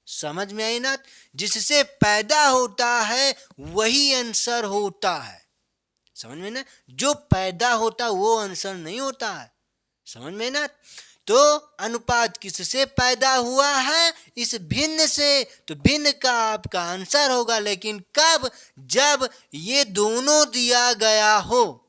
समझ में आई ना। जिससे पैदा होता है वही आंसर होता है, समझ में ना। जो पैदा होता वो आंसर नहीं होता है, समझ में ना। तो अनुपात किससे पैदा हुआ है, इस भिन्न से, तो भिन्न का आपका आंसर होगा। लेकिन कब, जब ये दोनों दिया गया हो,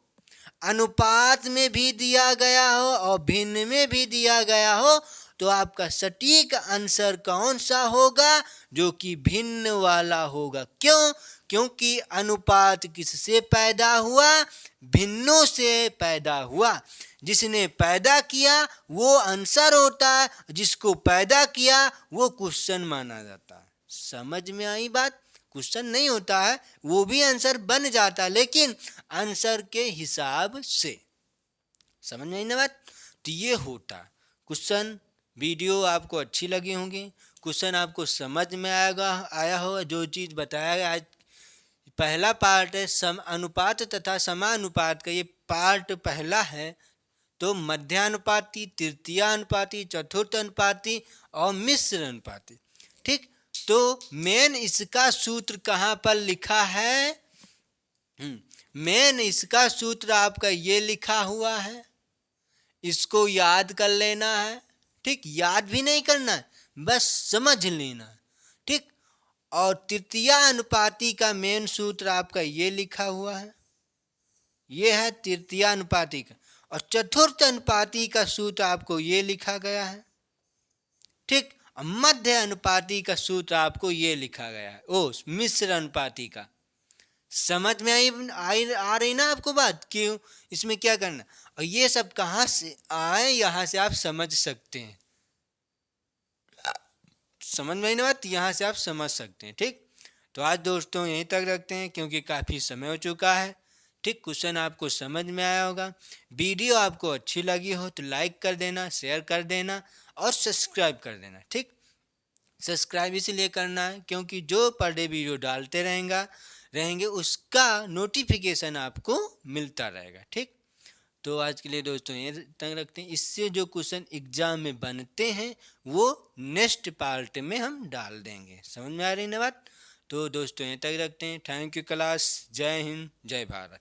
अनुपात में भी दिया गया हो और भिन्न में भी दिया गया हो, तो आपका सटीक आंसर कौन सा होगा? जो कि भिन्न वाला होगा। क्यों? क्योंकि अनुपात किससे पैदा हुआ? भिन्नों से पैदा हुआ। जिसने पैदा किया वो आंसर होता है, जिसको पैदा किया वो क्वेश्चन माना जाता है। समझ में आई बात? क्वेश्चन नहीं होता है, वो भी आंसर बन जाता है, लेकिन आंसर के हिसाब से। समझ में आई ना बात? तो ये होता क्वेश्चन। वीडियो आपको अच्छी लगी होंगी, क्वेश्चन आपको समझ में आया होगा। जो चीज़ बताया गया आज पहला पार्ट है अनुपात तथा समानुपात का, ये पार्ट पहला है। तो मध्यानुपाती, तृतीयानुपाती, चतुर्थानुपाती और मिश्र अनुपाती। ठीक, तो मेन इसका सूत्र कहाँ पर लिखा है? मेन इसका सूत्र आपका ये लिखा हुआ है, इसको याद कर लेना है। ठीक, याद भी नहीं करना है, बस समझ लेना है। ठीक, और तृतीयानुपाती का मेन सूत्र आपका ये लिखा हुआ है, ये है तृतीयानुपाती का। और चतुर्थ अनुपाती का सूत्र आपको ये लिखा गया है। ठीक, मध्य अनुपाती का सूत्र आपको ये लिखा गया है, ओ मिश्र अनुपाती का। समझ में आ रही ना आपको बात? क्यों, इसमें क्या करना? और ये सब कहाँ से आए, यहाँ से आप समझ सकते हैं। समझ में आई ना बात? यहाँ से आप समझ सकते हैं। ठीक, तो आज दोस्तों यहीं तक रखते हैं, क्योंकि काफ़ी समय हो चुका है। ठीक, क्वेश्चन आपको समझ में आया होगा। वीडियो आपको अच्छी लगी हो तो लाइक कर देना, शेयर कर देना और सब्सक्राइब कर देना। ठीक, सब्सक्राइब इसलिए करना है क्योंकि जो पर डे वीडियो डालते रहेंगे उसका नोटिफिकेशन आपको मिलता रहेगा। ठीक, तो आज के लिए दोस्तों ये तक रखते हैं। इससे जो क्वेश्चन एग्जाम में बनते हैं वो नेक्स्ट पार्ट में हम डाल देंगे। समझ में आ रही ना बात? तो दोस्तों ये तक रखते हैं। Thank you class. जय हिंद, जय भारत।